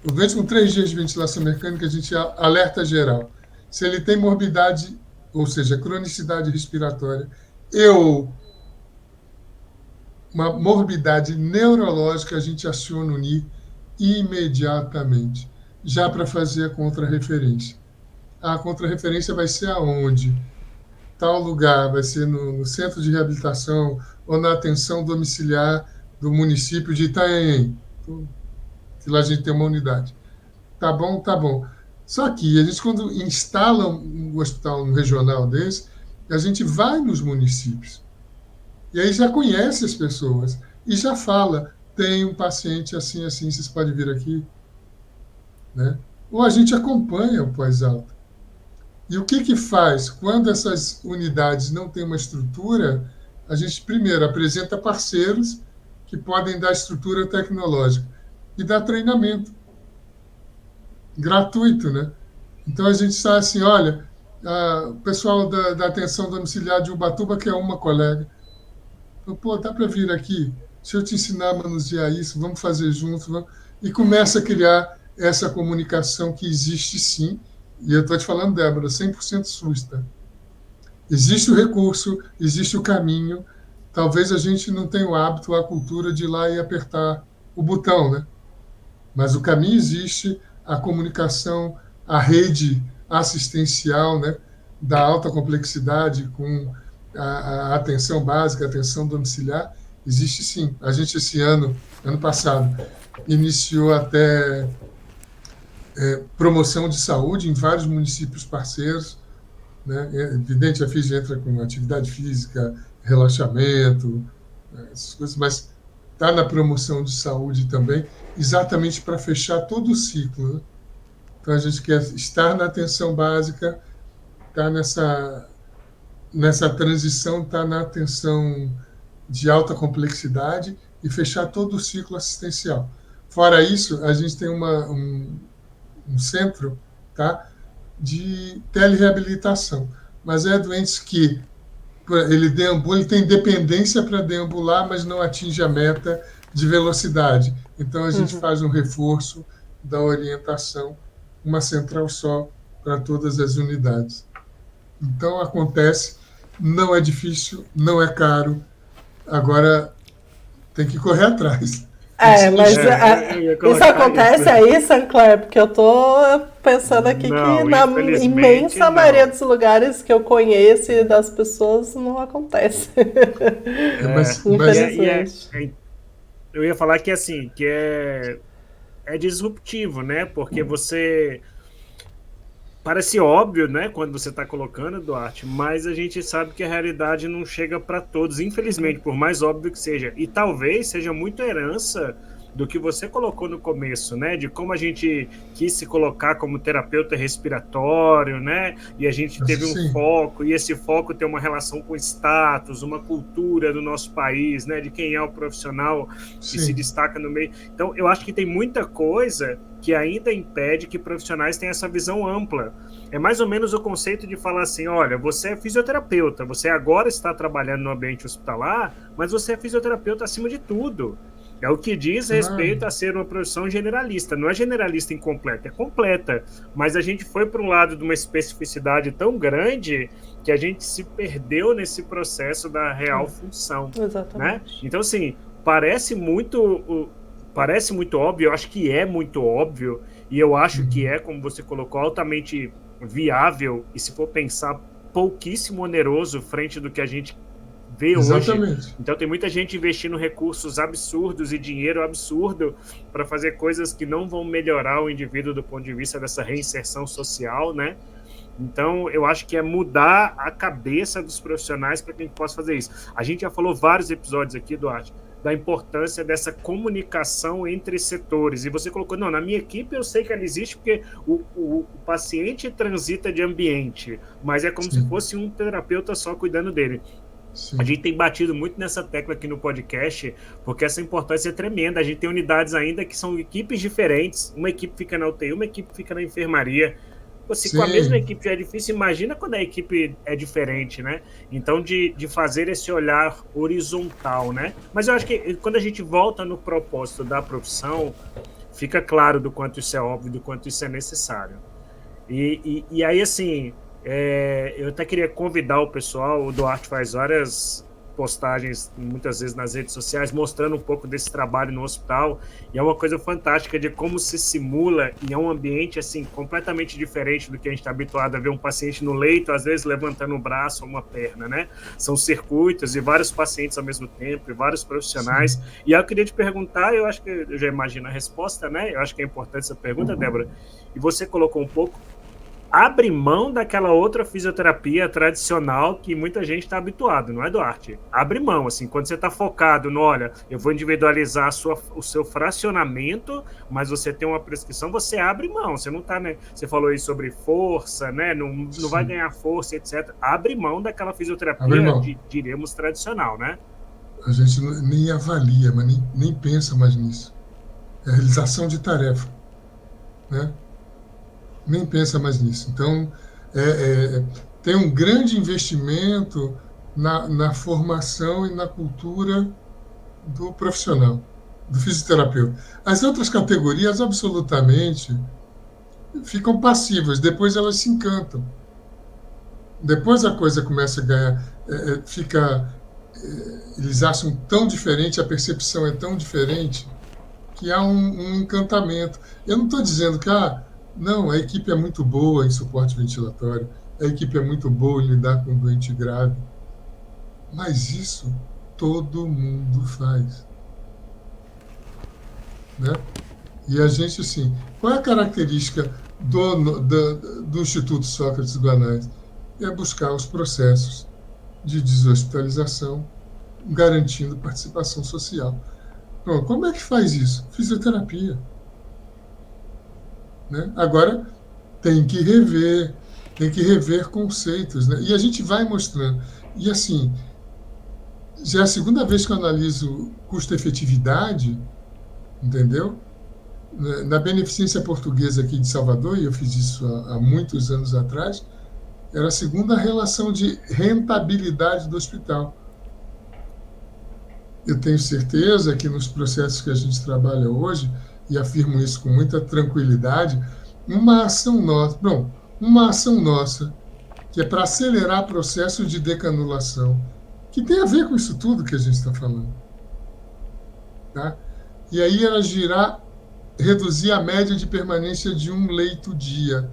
O doente com 3 dias de ventilação mecânica, a gente alerta geral. Se ele tem morbidade, ou seja, cronicidade respiratória, uma morbidade neurológica, a gente aciona o NI imediatamente, já para fazer a contrarreferência. A contrarreferência vai ser aonde? Tal lugar, vai ser no centro de reabilitação ou na atenção domiciliar do município de Itanhaém, que lá a gente tem uma unidade. Tá bom, tá bom. Só que a gente, quando instala um hospital regional desse, a gente vai nos municípios. E aí já conhece as pessoas e já fala, tem um paciente assim, assim, vocês podem vir aqui, né? Ou a gente acompanha o pós-alta. E o que faz? Quando essas unidades não têm uma estrutura, a gente primeiro apresenta parceiros que podem dar estrutura tecnológica e dá treinamento gratuito, né? Então a gente está assim, olha, o pessoal da atenção domiciliar de Ubatuba, que é uma colega, pô, dá para vir aqui? Deixa eu te ensinar a manusear isso, vamos fazer juntos. Vamos... E começa a criar essa comunicação que existe sim, e eu estou te falando, Débora, 100% SUS, tá? Existe o recurso, existe o caminho, talvez a gente não tenha o hábito, a cultura de ir lá e apertar o botão, né? Mas o caminho existe, a comunicação, a rede assistencial, né, da alta complexidade com a atenção básica, a atenção domiciliar, existe sim. A gente, esse ano passado, iniciou até promoção de saúde em vários municípios parceiros, né? É evidente, a FIS entra com atividade física, relaxamento, essas coisas, mas está na promoção de saúde também, exatamente para fechar todo o ciclo, né? Então, a gente quer estar na atenção básica, estar nessa transição, estar na atenção de alta complexidade e fechar todo o ciclo assistencial. Fora isso, a gente tem um centro, tá, de telereabilitação, mas é doentes que ele deambula, ele tem dependência para deambular, mas não atinge a meta de velocidade. Então, a gente faz um reforço da orientação, uma central só para todas as unidades. Então, acontece, não é difícil, não é caro, agora tem que correr atrás. Mas isso acontece aí, Sancler, porque eu tô pensando aqui que na imensa maioria dos lugares que eu conheço e das pessoas não acontece. Infelizmente. Eu ia falar que assim, que é disruptivo, né? Porque você... Parece óbvio, né, quando você está colocando, Duarte, mas a gente sabe que a realidade não chega para todos, infelizmente, por mais óbvio que seja. E talvez seja muito herança do que você colocou no começo, né, de como a gente quis se colocar como terapeuta respiratório, né, e a gente teve um foco, e esse foco tem uma relação com status, uma cultura do nosso país, né, de quem é o profissional que se destaca no meio. Então, eu acho que tem muita coisa que ainda impede que profissionais tenham essa visão ampla. É mais ou menos o conceito de falar assim, olha, você é fisioterapeuta, você agora está trabalhando no ambiente hospitalar, mas você é fisioterapeuta acima de tudo. É o que diz respeito a ser uma profissão generalista. Não é generalista incompleta, é completa. Mas a gente foi para um lado de uma especificidade tão grande que a gente se perdeu nesse processo da real função. Exatamente. Né? Então, assim, parece muito óbvio, eu acho que é muito óbvio, e eu acho que é, como você colocou, altamente viável, e se for pensar, pouquíssimo oneroso frente do que a gente vê hoje. Então tem muita gente investindo recursos absurdos e dinheiro absurdo para fazer coisas que não vão melhorar o indivíduo do ponto de vista dessa reinserção social, né? Então, eu acho que é mudar a cabeça dos profissionais para que a gente possa fazer isso. A gente já falou vários episódios aqui, Duarte, da importância dessa comunicação entre setores. E você colocou, não, na minha equipe eu sei que ela existe porque o paciente transita de ambiente, mas é como se fosse um terapeuta só cuidando dele. Sim. A gente tem batido muito nessa tecla aqui no podcast, porque essa importância é tremenda. A gente tem unidades ainda que são equipes diferentes. Uma equipe fica na UTI, uma equipe fica na enfermaria. Se com a mesma equipe já é difícil, imagina quando a equipe é diferente, né? Então, de fazer esse olhar horizontal, né? Mas eu acho que quando a gente volta no propósito da profissão, fica claro do quanto isso é óbvio, do quanto isso é necessário. E aí, assim, eu até queria convidar o pessoal, o Duarte faz várias postagens, muitas vezes nas redes sociais, mostrando um pouco desse trabalho no hospital, e é uma coisa fantástica de como se simula, e é um ambiente, assim, completamente diferente do que a gente está habituado a ver um paciente no leito, às vezes levantando um braço ou uma perna, né? São circuitos e vários pacientes ao mesmo tempo, e vários profissionais. Sim. E aí eu queria te perguntar, eu acho que eu já imagino a resposta, né? Eu acho que é importante essa pergunta, Débora, e você colocou um pouco, abre mão daquela outra fisioterapia tradicional que muita gente está habituado, não é, Duarte? Abre mão, assim, quando você está focado no, olha, eu vou individualizar o seu fracionamento, mas você tem uma prescrição, você abre mão, você não está, né? Você falou aí sobre força, né? Não vai ganhar força, etc. Abre mão daquela fisioterapia, diremos, tradicional, né? A gente nem avalia, mas nem pensa mais nisso. É a realização de tarefa, né? Nem pensa mais nisso. Então, tem um grande investimento na formação e na cultura do profissional, do fisioterapeuta. As outras categorias, absolutamente, ficam passivas, depois elas se encantam. Depois a coisa começa a ganhar, eles acham tão diferente, a percepção é tão diferente, que há um encantamento. Eu não estou dizendo que não, a equipe é muito boa em suporte ventilatório, a equipe é muito boa em lidar com um doente grave, mas isso todo mundo faz, né? E a gente, assim, qual é a característica do Instituto Sócrates Guanais? É buscar os processos de deshospitalização, garantindo participação social. Bom, como é que faz isso? Fisioterapia. Né? Agora, tem que rever conceitos. Né? E a gente vai mostrando. E, assim, já é a segunda vez que eu analiso custo-efetividade, entendeu? Na Beneficência Portuguesa aqui de Salvador, e eu fiz isso há muitos anos atrás, era a segunda relação de rentabilidade do hospital. Eu tenho certeza que nos processos que a gente trabalha hoje, e afirmo isso com muita tranquilidade, uma ação nossa, que é para acelerar processos de decanulação, que tem a ver com isso tudo que a gente está falando. Tá? E aí era reduzir a média de permanência de um leito dia,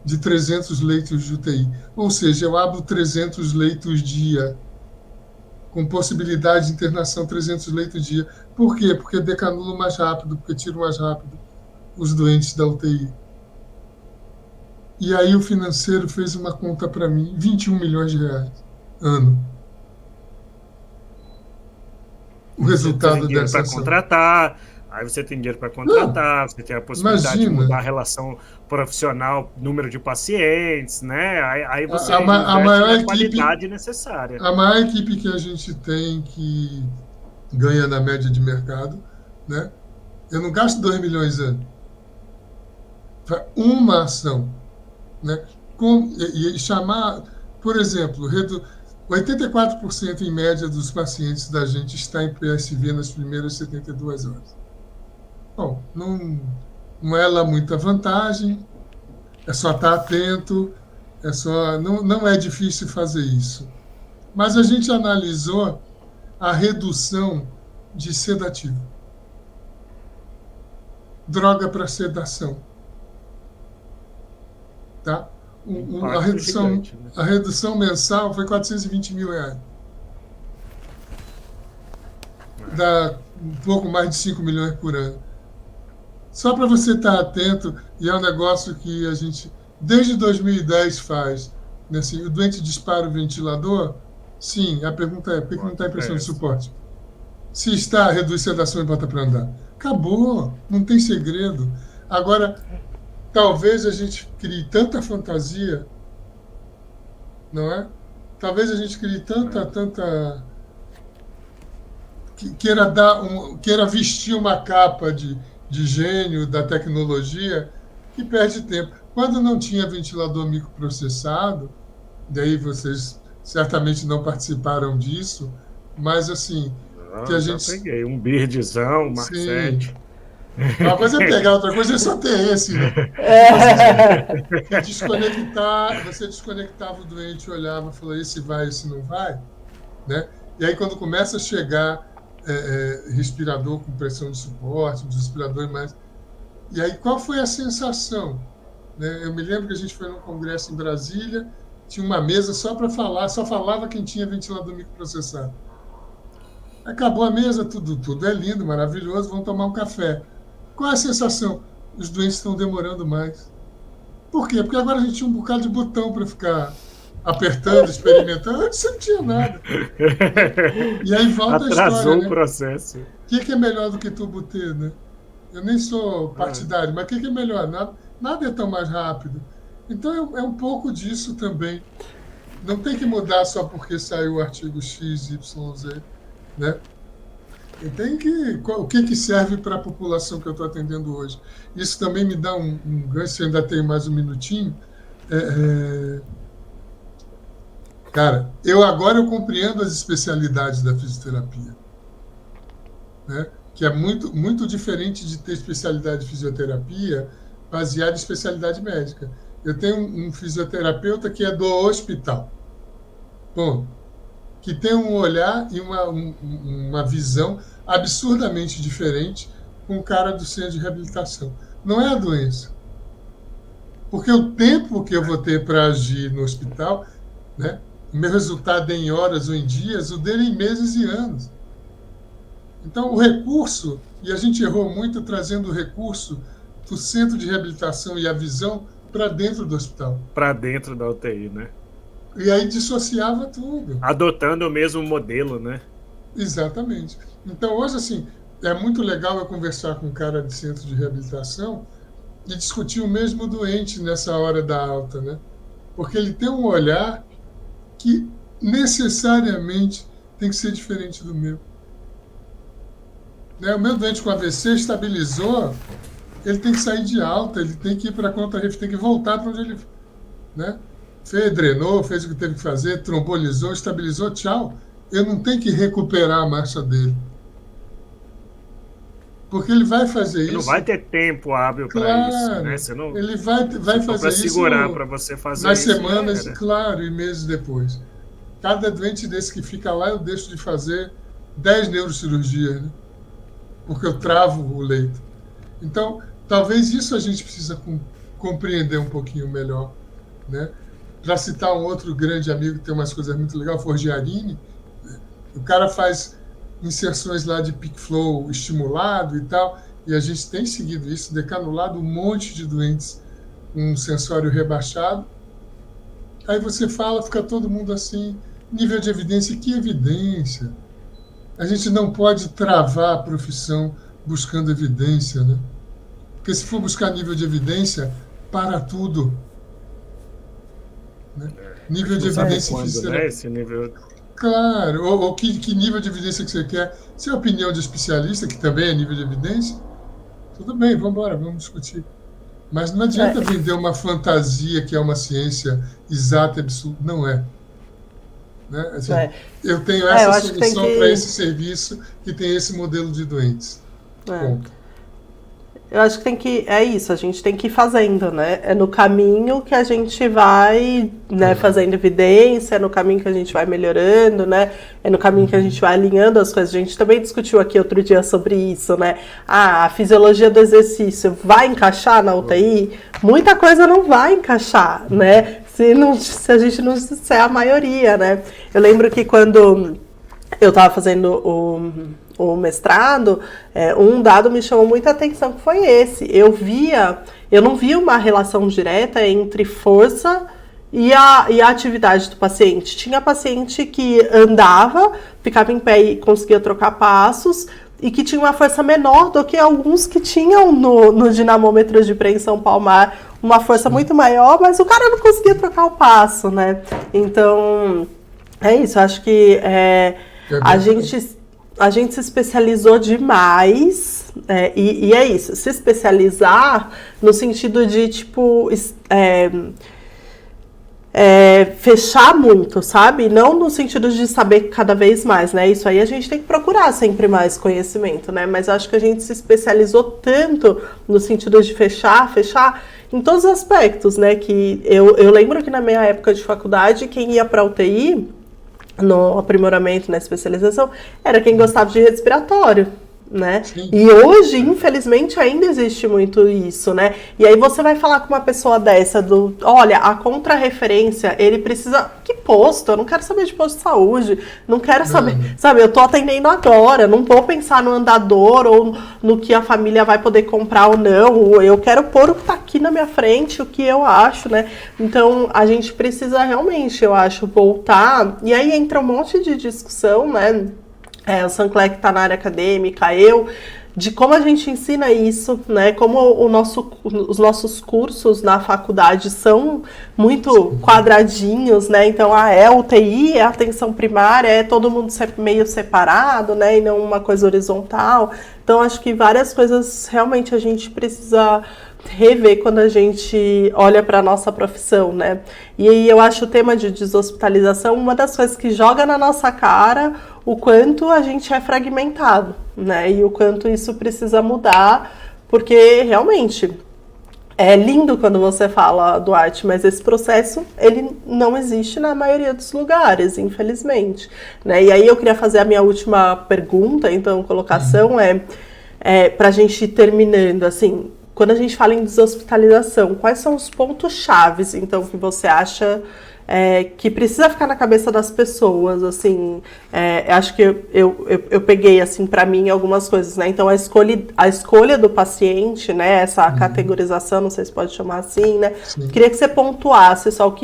de 300 leitos de UTI. Ou seja, eu abro 300 leitos dia, com possibilidade de internação 300 leitos dia. Por quê? Porque decanulo mais rápido, porque tiro mais rápido os doentes da UTI. E aí o financeiro fez uma conta para mim, 21 milhões de reais, ano. O resultado dessa ação. Contratar, aí você tem dinheiro para contratar, você tem a possibilidade de mudar a relação profissional, número de pacientes, né? Aí você a maior qualidade necessária. A maior equipe que a gente tem que ganha na média de mercado, né? Eu não gasto 2 milhões ano. Uma ação, né? E chamar, por exemplo, 84% em média dos pacientes da gente está em PSV nas primeiras 72 horas. Bom, não é lá muita vantagem, é só estar atento, não é difícil fazer isso. Mas a gente analisou a redução de sedativo. Droga para sedação. Tá? A redução mensal foi 420 mil reais. Dá um pouco mais de 5 milhões por ano. Só para você estar atento, e é um negócio que a gente, desde 2010, faz. Né? Assim, o doente dispara o ventilador? Sim. A pergunta é, por que não está em pressão de suporte? Se está, reduz sedação e bota para andar. Acabou, não tem segredo. Agora, talvez a gente crie tanta fantasia, não é? Talvez a gente crie tanta queira vestir uma capa de gênio da tecnologia que perde tempo. Quando não tinha ventilador microprocessado, daí vocês certamente não participaram disso, mas assim, que a gente... peguei um birdzão, um Mark7. Uma coisa é pegar, outra coisa é só ter esse, né? Você desconectava o doente, olhava e falou, esse vai, esse não vai, né? E aí quando começa a chegar respirador com pressão de suporte, um respirador mais... E aí qual foi a sensação? Né? Eu me lembro que a gente foi num congresso em Brasília, tinha uma mesa só para falar, só falava quem tinha ventilador microprocessado. Acabou a mesa, tudo é lindo, maravilhoso, vamos tomar um café. Qual é a sensação? Os doentes estão demorando mais. Por quê? Porque agora a gente tinha um bocado de botão para ficar apertando, experimentando. Antes você não tinha nada. E aí volta a história, Atrasou né? o processo. O que é melhor do que tubo T, né? Eu nem sou partidário, mas o que é melhor? Nada é tão mais rápido. Então é um pouco disso também. Não tem que mudar só porque saiu o artigo X, Y, Z, né? E tem o que serve para a população que eu estou atendendo hoje. Isso também me dá um gancho, ainda tenho mais um minutinho. Cara, agora eu compreendo as especialidades da fisioterapia, né? Que é muito, muito diferente de ter especialidade de fisioterapia baseada em especialidade médica. Eu tenho um fisioterapeuta que é do hospital, ponto, que tem um olhar e uma visão absurdamente diferente com o cara do centro de reabilitação. Não é a doença. Porque o tempo que eu vou ter para agir no hospital, né, o meu resultado é em horas ou em dias, o dele é em meses e anos. Então, o recurso, e a gente errou muito trazendo o recurso do centro de reabilitação e a visão para dentro do hospital. Para dentro da UTI, né? E aí dissociava tudo. Adotando o mesmo modelo, né? Exatamente. Então, hoje, assim, é muito legal eu conversar com um cara de centro de reabilitação e discutir o mesmo doente nessa hora da alta, né? Porque ele tem um olhar que necessariamente tem que ser diferente do meu. Né? O meu doente com AVC estabilizou, ele tem que sair de alta, ele tem que ir para a conta-ref, tem que voltar para onde ele... Né? Drenou, fez o que teve que fazer, trombolizou, estabilizou, tchau. Eu não tenho que recuperar a marcha dele. Porque ele vai fazer isso... Não vai ter tempo hábil para isso, né? Você não, ele vai fazer isso... segurar para você fazer nas isso. Nas semanas, claro, e meses depois. Cada doente desse que fica lá, eu deixo de fazer 10 neurocirurgias, né? Porque eu travo o leito. Então, talvez isso a gente precisa compreender um pouquinho melhor, né? Para citar um outro grande amigo que tem umas coisas muito legais, Forgiarini, o cara faz inserções lá de peak flow estimulado e tal, e a gente tem seguido isso, decanulado um monte de doentes com um sensório rebaixado. Aí você fala, fica todo mundo assim, nível de evidência, que evidência? A gente não pode travar a profissão buscando evidência, né? Porque se for buscar nível de evidência, para tudo. Né? Nível de evidência física. Né? Esse nível... Claro, ou que nível de evidência que você quer. Se é opinião de especialista, que também é nível de evidência, tudo bem, vamos embora, vamos discutir. Mas não adianta vender uma fantasia que é uma ciência exata e absoluta. Não é. Né? Assim, eu tenho essa solução para esse serviço que tem esse modelo de doentes. Eu acho que é isso, a gente tem que ir fazendo, né? É no caminho que a gente vai, né, fazendo evidência, é no caminho que a gente vai melhorando, né? É no caminho que a gente vai alinhando as coisas. A gente também discutiu aqui outro dia sobre isso, né? A fisiologia do exercício vai encaixar na UTI? Muita coisa não vai encaixar, né? Se a gente não disser a maioria, né? Eu lembro que quando eu estava fazendo o mestrado, um dado me chamou muita atenção, que foi esse. Eu não via uma relação direta entre força E a atividade do paciente? Tinha paciente que andava, ficava em pé e conseguia trocar passos, e que tinha uma força menor do que alguns que tinham no dinamômetro de preensão palmar uma força muito maior, mas o cara não conseguia trocar o passo, né? Então, é isso. Acho que a gente se especializou demais, e é isso. Se especializar no sentido de, tipo... fechar muito, sabe? Não no sentido de saber cada vez mais, né? Isso aí a gente tem que procurar sempre mais conhecimento, né? Mas acho que a gente se especializou tanto no sentido de fechar em todos os aspectos, né? Que eu lembro que na minha época de faculdade, quem ia para UTI, no aprimoramento, na especialização, era quem gostava de respiratório, né? Sim. E hoje, infelizmente, ainda existe muito isso, né? E aí você vai falar com uma pessoa dessa olha, a contrarreferência, ele precisa... Que posto? Eu não quero saber de posto de saúde, não quero saber... Sabe, eu tô atendendo agora, não vou pensar no andador ou no que a família vai poder comprar ou não, eu quero pôr o que tá aqui na minha frente, o que eu acho, né? Então, a gente precisa realmente, eu acho, voltar, e aí entra um monte de discussão, né? O Sancler que está na área acadêmica, de como a gente ensina isso, né? Como os nossos cursos na faculdade são muito quadradinhos, né? Então, é UTI, é atenção primária, é todo mundo meio separado, né? E não uma coisa horizontal. Então, acho que várias coisas realmente a gente precisa rever quando a gente olha para a nossa profissão, né? E aí eu acho o tema de deshospitalização uma das coisas que joga na nossa cara o quanto a gente é fragmentado, né? E o quanto isso precisa mudar, porque realmente é lindo quando você fala, Duarte, mas esse processo, ele não existe na maioria dos lugares, infelizmente, né? E aí eu queria fazer a minha última pergunta, então, colocação para a gente ir terminando, assim, quando a gente fala em deshospitalização, quais são os pontos chaves, então, que você acha que precisa ficar na cabeça das pessoas, assim, acho que eu peguei, assim, para mim algumas coisas, né? Então, a escolha do paciente, né? Essa categorização, não sei se pode chamar assim, né? Sim. Queria que você pontuasse só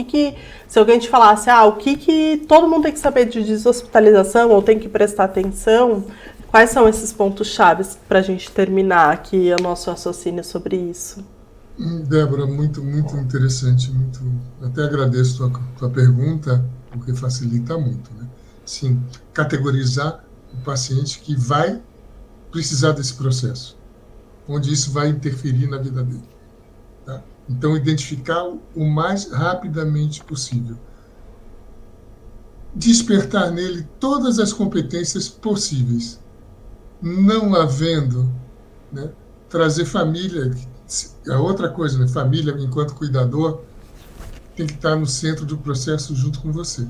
se alguém te falasse, o que todo mundo tem que saber de deshospitalização ou tem que prestar atenção. Quais são esses pontos chaves para a gente terminar aqui o nosso raciocínio sobre isso? Débora, muito, muito interessante. Até agradeço tua pergunta, porque facilita muito, né? Sim, categorizar o paciente que vai precisar desse processo, onde isso vai interferir na vida dele. Tá? Então, identificar o mais rapidamente possível. Despertar nele todas as competências possíveis. Não havendo, né, trazer família, a outra coisa, né, família enquanto cuidador tem que estar no centro do processo junto com você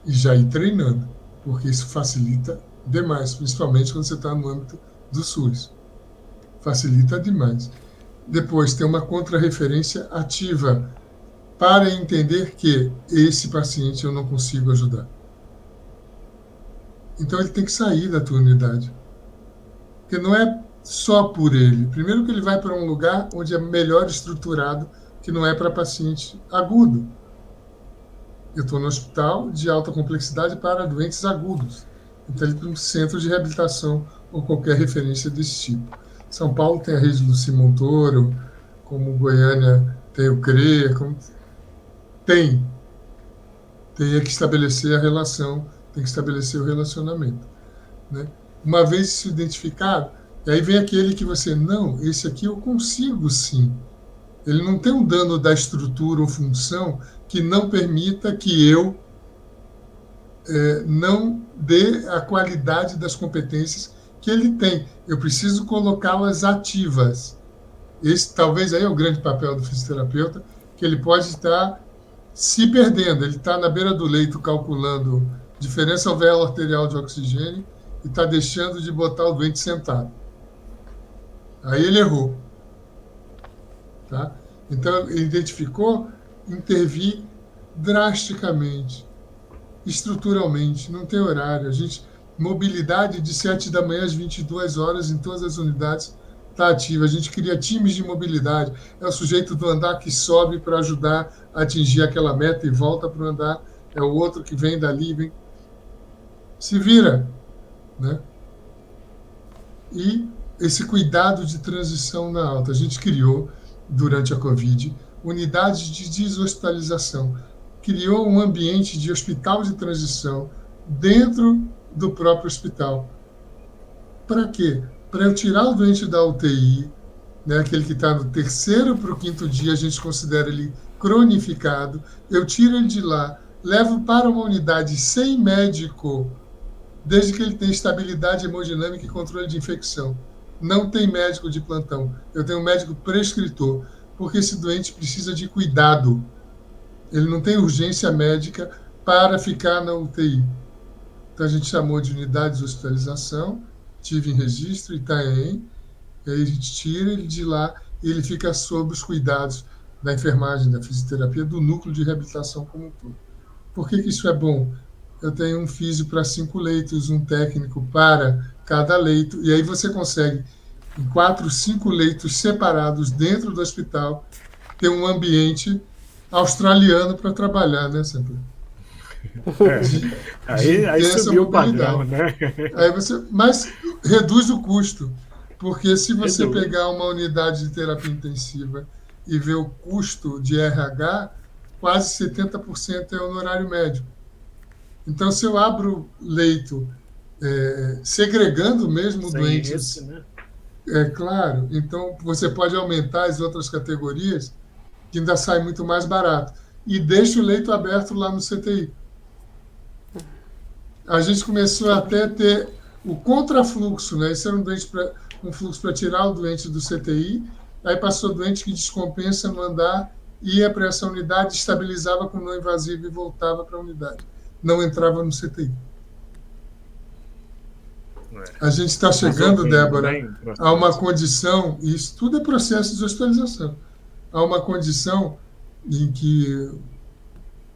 e já ir treinando, porque isso facilita demais, principalmente quando você está no âmbito do SUS, facilita demais. Depois tem uma contrarreferência ativa para entender que esse paciente eu não consigo ajudar, então ele tem que sair da tua unidade. Porque não é só por ele. Primeiro que ele vai para um lugar onde é melhor estruturado, que não é para paciente agudo. Eu estou no hospital de alta complexidade para doentes agudos. Então ele tem um centro de reabilitação ou qualquer referência desse tipo. São Paulo tem a rede Luci Montoro, como Goiânia tem o CREA, tem que estabelecer a relação, tem que estabelecer o relacionamento, né? Uma vez isso identificado, e aí vem aquele que você, não, esse aqui eu consigo sim. Ele não tem um dano da estrutura ou função que não permita que eu não dê a qualidade das competências que ele tem. Eu preciso colocá-las ativas. Esse talvez aí é o grande papel do fisioterapeuta, que ele pode estar se perdendo. Ele está na beira do leito calculando diferença alvéolo arterial de oxigênio e está deixando de botar o doente sentado. Aí ele errou. Tá? Então, ele identificou intervir drasticamente, estruturalmente, não tem horário. Mobilidade de 7 da manhã às 22 horas em todas as unidades está ativo. A gente cria times de mobilidade. É o sujeito do andar que sobe para ajudar a atingir aquela meta e volta para o andar. É o outro que vem dali, vem. Se vira, né? E esse cuidado de transição na alta. A gente criou, durante a Covid, unidades de deshospitalização. Criou um ambiente de hospital de transição dentro do próprio hospital. Para quê? Para eu tirar o doente da UTI, né, aquele que está no terceiro para o quinto dia, a gente considera ele cronificado, eu tiro ele de lá, levo para uma unidade sem médico, desde que ele tenha estabilidade hemodinâmica e controle de infecção. Não tem médico de plantão, eu tenho um médico prescritor, porque esse doente precisa de cuidado. Ele não tem urgência médica para ficar na UTI. Então a gente chamou de unidade de hospitalização, tive em registro, Itanhaém, e aí a gente tira ele de lá e ele fica sob os cuidados da enfermagem, da fisioterapia, do núcleo de reabilitação como um todo. Por que isso é bom? Eu tenho um físio para 5 leitos, um técnico para cada leito, e aí você consegue, em 4, 5 leitos separados dentro do hospital, ter um ambiente australiano para trabalhar, né, sempre? Aí subiu o padrão, né? Mas reduz o custo, porque se você pegar uma unidade de terapia intensiva e ver o custo de RH, quase 70% é honorário médico. Então, se eu abro leito segregando mesmo doentes, né? É claro, então você pode aumentar as outras categorias, que ainda sai muito mais barato, e deixa o leito aberto lá no CTI. A gente começou até a ter o contrafluxo, né? Isso era um fluxo para tirar o doente do CTI, aí passou o doente que descompensa no andar, ia para essa unidade, estabilizava com não invasivo e voltava para a unidade. Não entrava no CTI. A gente está chegando, Débora, a uma condição, e isso tudo é processo de hospitalização, a uma condição em que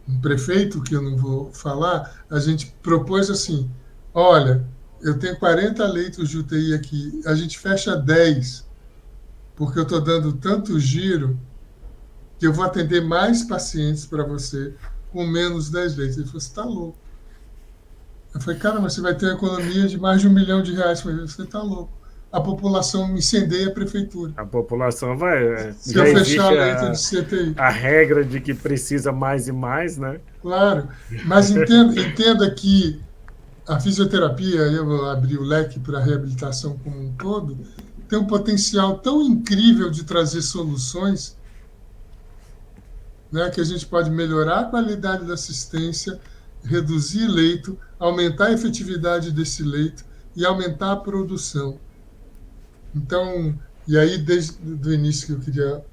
um prefeito, que eu não vou falar, a gente propôs assim, olha, eu tenho 40 leitos de UTI aqui, a gente fecha 10, porque eu estou dando tanto giro que eu vou atender mais pacientes para você com menos 10 leitos. Ele falou, você está louco. Eu falei, cara, mas você vai ter uma economia de mais de R$1 milhão. Eu falei, você está louco. A população incendeia a prefeitura. A população vai... Se eu fechar leito de CTI. A regra de que precisa mais e mais, né? Claro, mas entenda que a fisioterapia, eu vou abrir o leque para a reabilitação como um todo, tem um potencial tão incrível de trazer soluções, né, que a gente pode melhorar a qualidade da assistência, reduzir leito, aumentar a efetividade desse leito e aumentar a produção. Então, e aí desde o início que eu queria,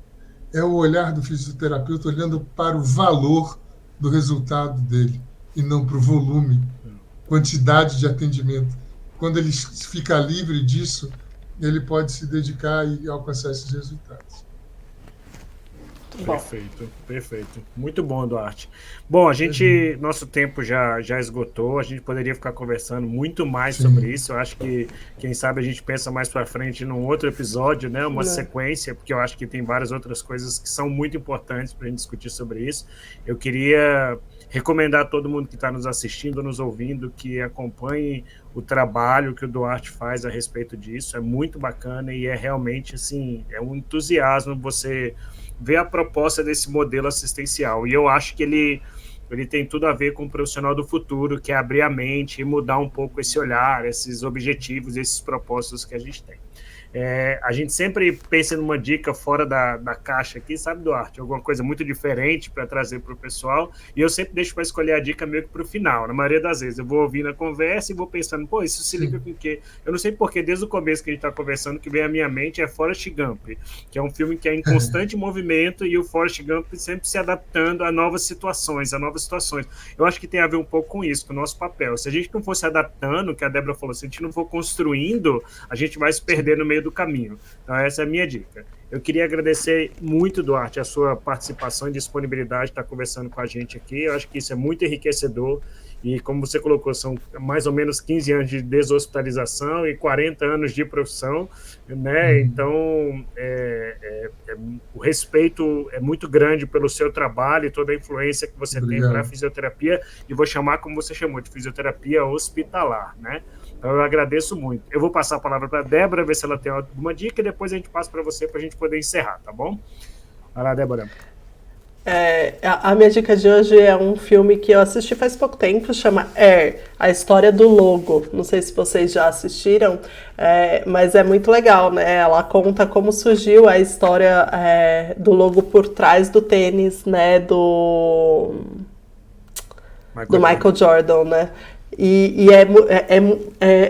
é o olhar do fisioterapeuta olhando para o valor do resultado dele e não para o volume, quantidade de atendimento. Quando ele fica livre disso, ele pode se dedicar e alcançar esses resultados. Perfeito, perfeito. Muito bom, Duarte. Bom, nosso tempo já esgotou, a gente poderia ficar conversando muito mais sobre isso. Eu acho que, quem sabe, a gente pensa mais para frente num outro episódio, né? Uma sequência, porque eu acho que tem várias outras coisas que são muito importantes para a gente discutir sobre isso. Eu queria recomendar a todo mundo que está nos assistindo, nos ouvindo, que acompanhe o trabalho que o Duarte faz a respeito disso. É muito bacana e é realmente, assim, é um entusiasmo você ver a proposta desse modelo assistencial. E eu acho que ele tem tudo a ver com o profissional do futuro, que é abrir a mente e mudar um pouco esse olhar, esses objetivos, esses propósitos que a gente tem. A gente sempre pensa numa dica fora da caixa aqui, sabe, Duarte? Alguma coisa muito diferente para trazer para o pessoal, e eu sempre deixo para escolher a dica meio que para o final. Na maioria das vezes eu vou ouvindo a conversa e vou pensando, pô, isso se liga com o quê? Eu não sei porque desde o começo que a gente está conversando, que vem à minha mente é Forrest Gump, que é um filme que é em constante movimento e o Forrest Gump sempre se adaptando a novas situações, Eu acho que tem a ver um pouco com isso, com o nosso papel. Se a gente não for se adaptando, que a Débora falou, se a gente não for construindo, a gente vai se perder no meio do caminho. Então essa é a minha dica. Eu queria agradecer muito, Duarte, a sua participação e disponibilidade de estar conversando com a gente aqui. Eu acho que isso é muito enriquecedor E como você colocou, são mais ou menos 15 anos de deshospitalização e 40 anos de profissão, né? Então, o respeito é muito grande pelo seu trabalho e toda a influência que você tem para a fisioterapia, e vou chamar, como você chamou, de fisioterapia hospitalar, né? Então, eu agradeço muito. Eu vou passar a palavra para a Débora, ver se ela tem alguma dica, e depois a gente passa para você, para a gente poder encerrar, tá bom? Vai lá, Débora. A minha dica de hoje é um filme que eu assisti faz pouco tempo, chama Air, a história do logo. Não sei se vocês já assistiram, mas é muito legal, né? Ela conta como surgiu a história do logo por trás do tênis, né? Do Michael Jordan, né? E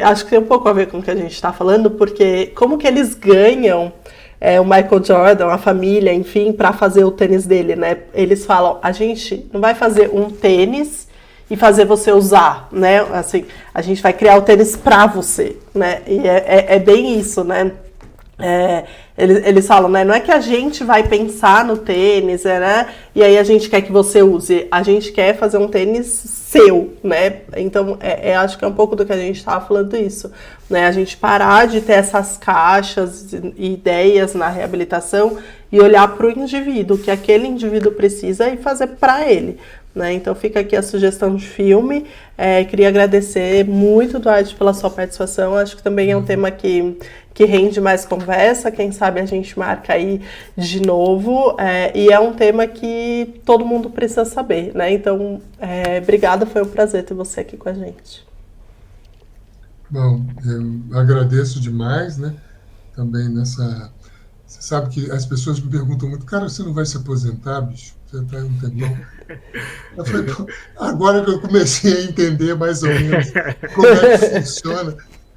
acho que tem um pouco a ver com o que a gente está falando, porque como que eles ganham o Michael Jordan, a família, enfim, para fazer o tênis dele, né? Eles falam, a gente não vai fazer um tênis e fazer você usar, né? Assim, a gente vai criar o tênis para você, né? E é bem isso, né? Eles falam, né? Não é que a gente vai pensar no tênis, né? E aí a gente quer que você use. A gente quer fazer um tênis seu, né? Então, acho que é um pouco do que a gente estava falando isso, né? A gente parar de ter essas caixas e ideias na reabilitação e olhar para o indivíduo, o que aquele indivíduo precisa e fazer para ele, né? Então fica aqui a sugestão de filme. Queria agradecer muito, Duarte, pela sua participação. Acho que também é um tema que rende mais conversa. Quem sabe a gente marca aí de novo. E é um tema que todo mundo precisa saber, né? Então, obrigada, foi um prazer ter você aqui com a gente. Bom, eu agradeço demais, né? Também nessa... Você sabe que as pessoas me perguntam muito, cara, você não vai se aposentar, bicho? Você está aí um tempão. Eu falei, agora que eu comecei a entender mais ou menos como é que funciona,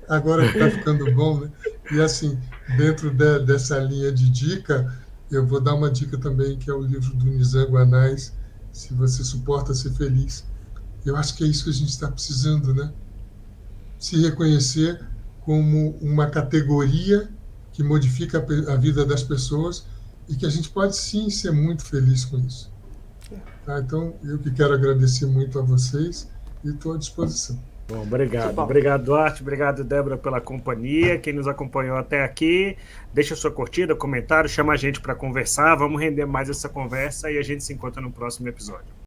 agora que está ficando bom, né? E assim, dentro dessa linha de dica, eu vou dar uma dica também, que é o livro do Nizam Guanais, Se Você Suporta Ser Feliz. Eu acho que é isso que a gente está precisando, né? Se reconhecer como uma categoria que modifica a vida das pessoas e que a gente pode sim ser muito feliz com isso. Tá? Então, eu que quero agradecer muito a vocês e estou à disposição. Bom, obrigado. Obrigado, Duarte. Obrigado, Débora, pela companhia. Quem nos acompanhou até aqui, deixa sua curtida, comentário, chama a gente para conversar. Vamos render mais essa conversa e a gente se encontra no próximo episódio.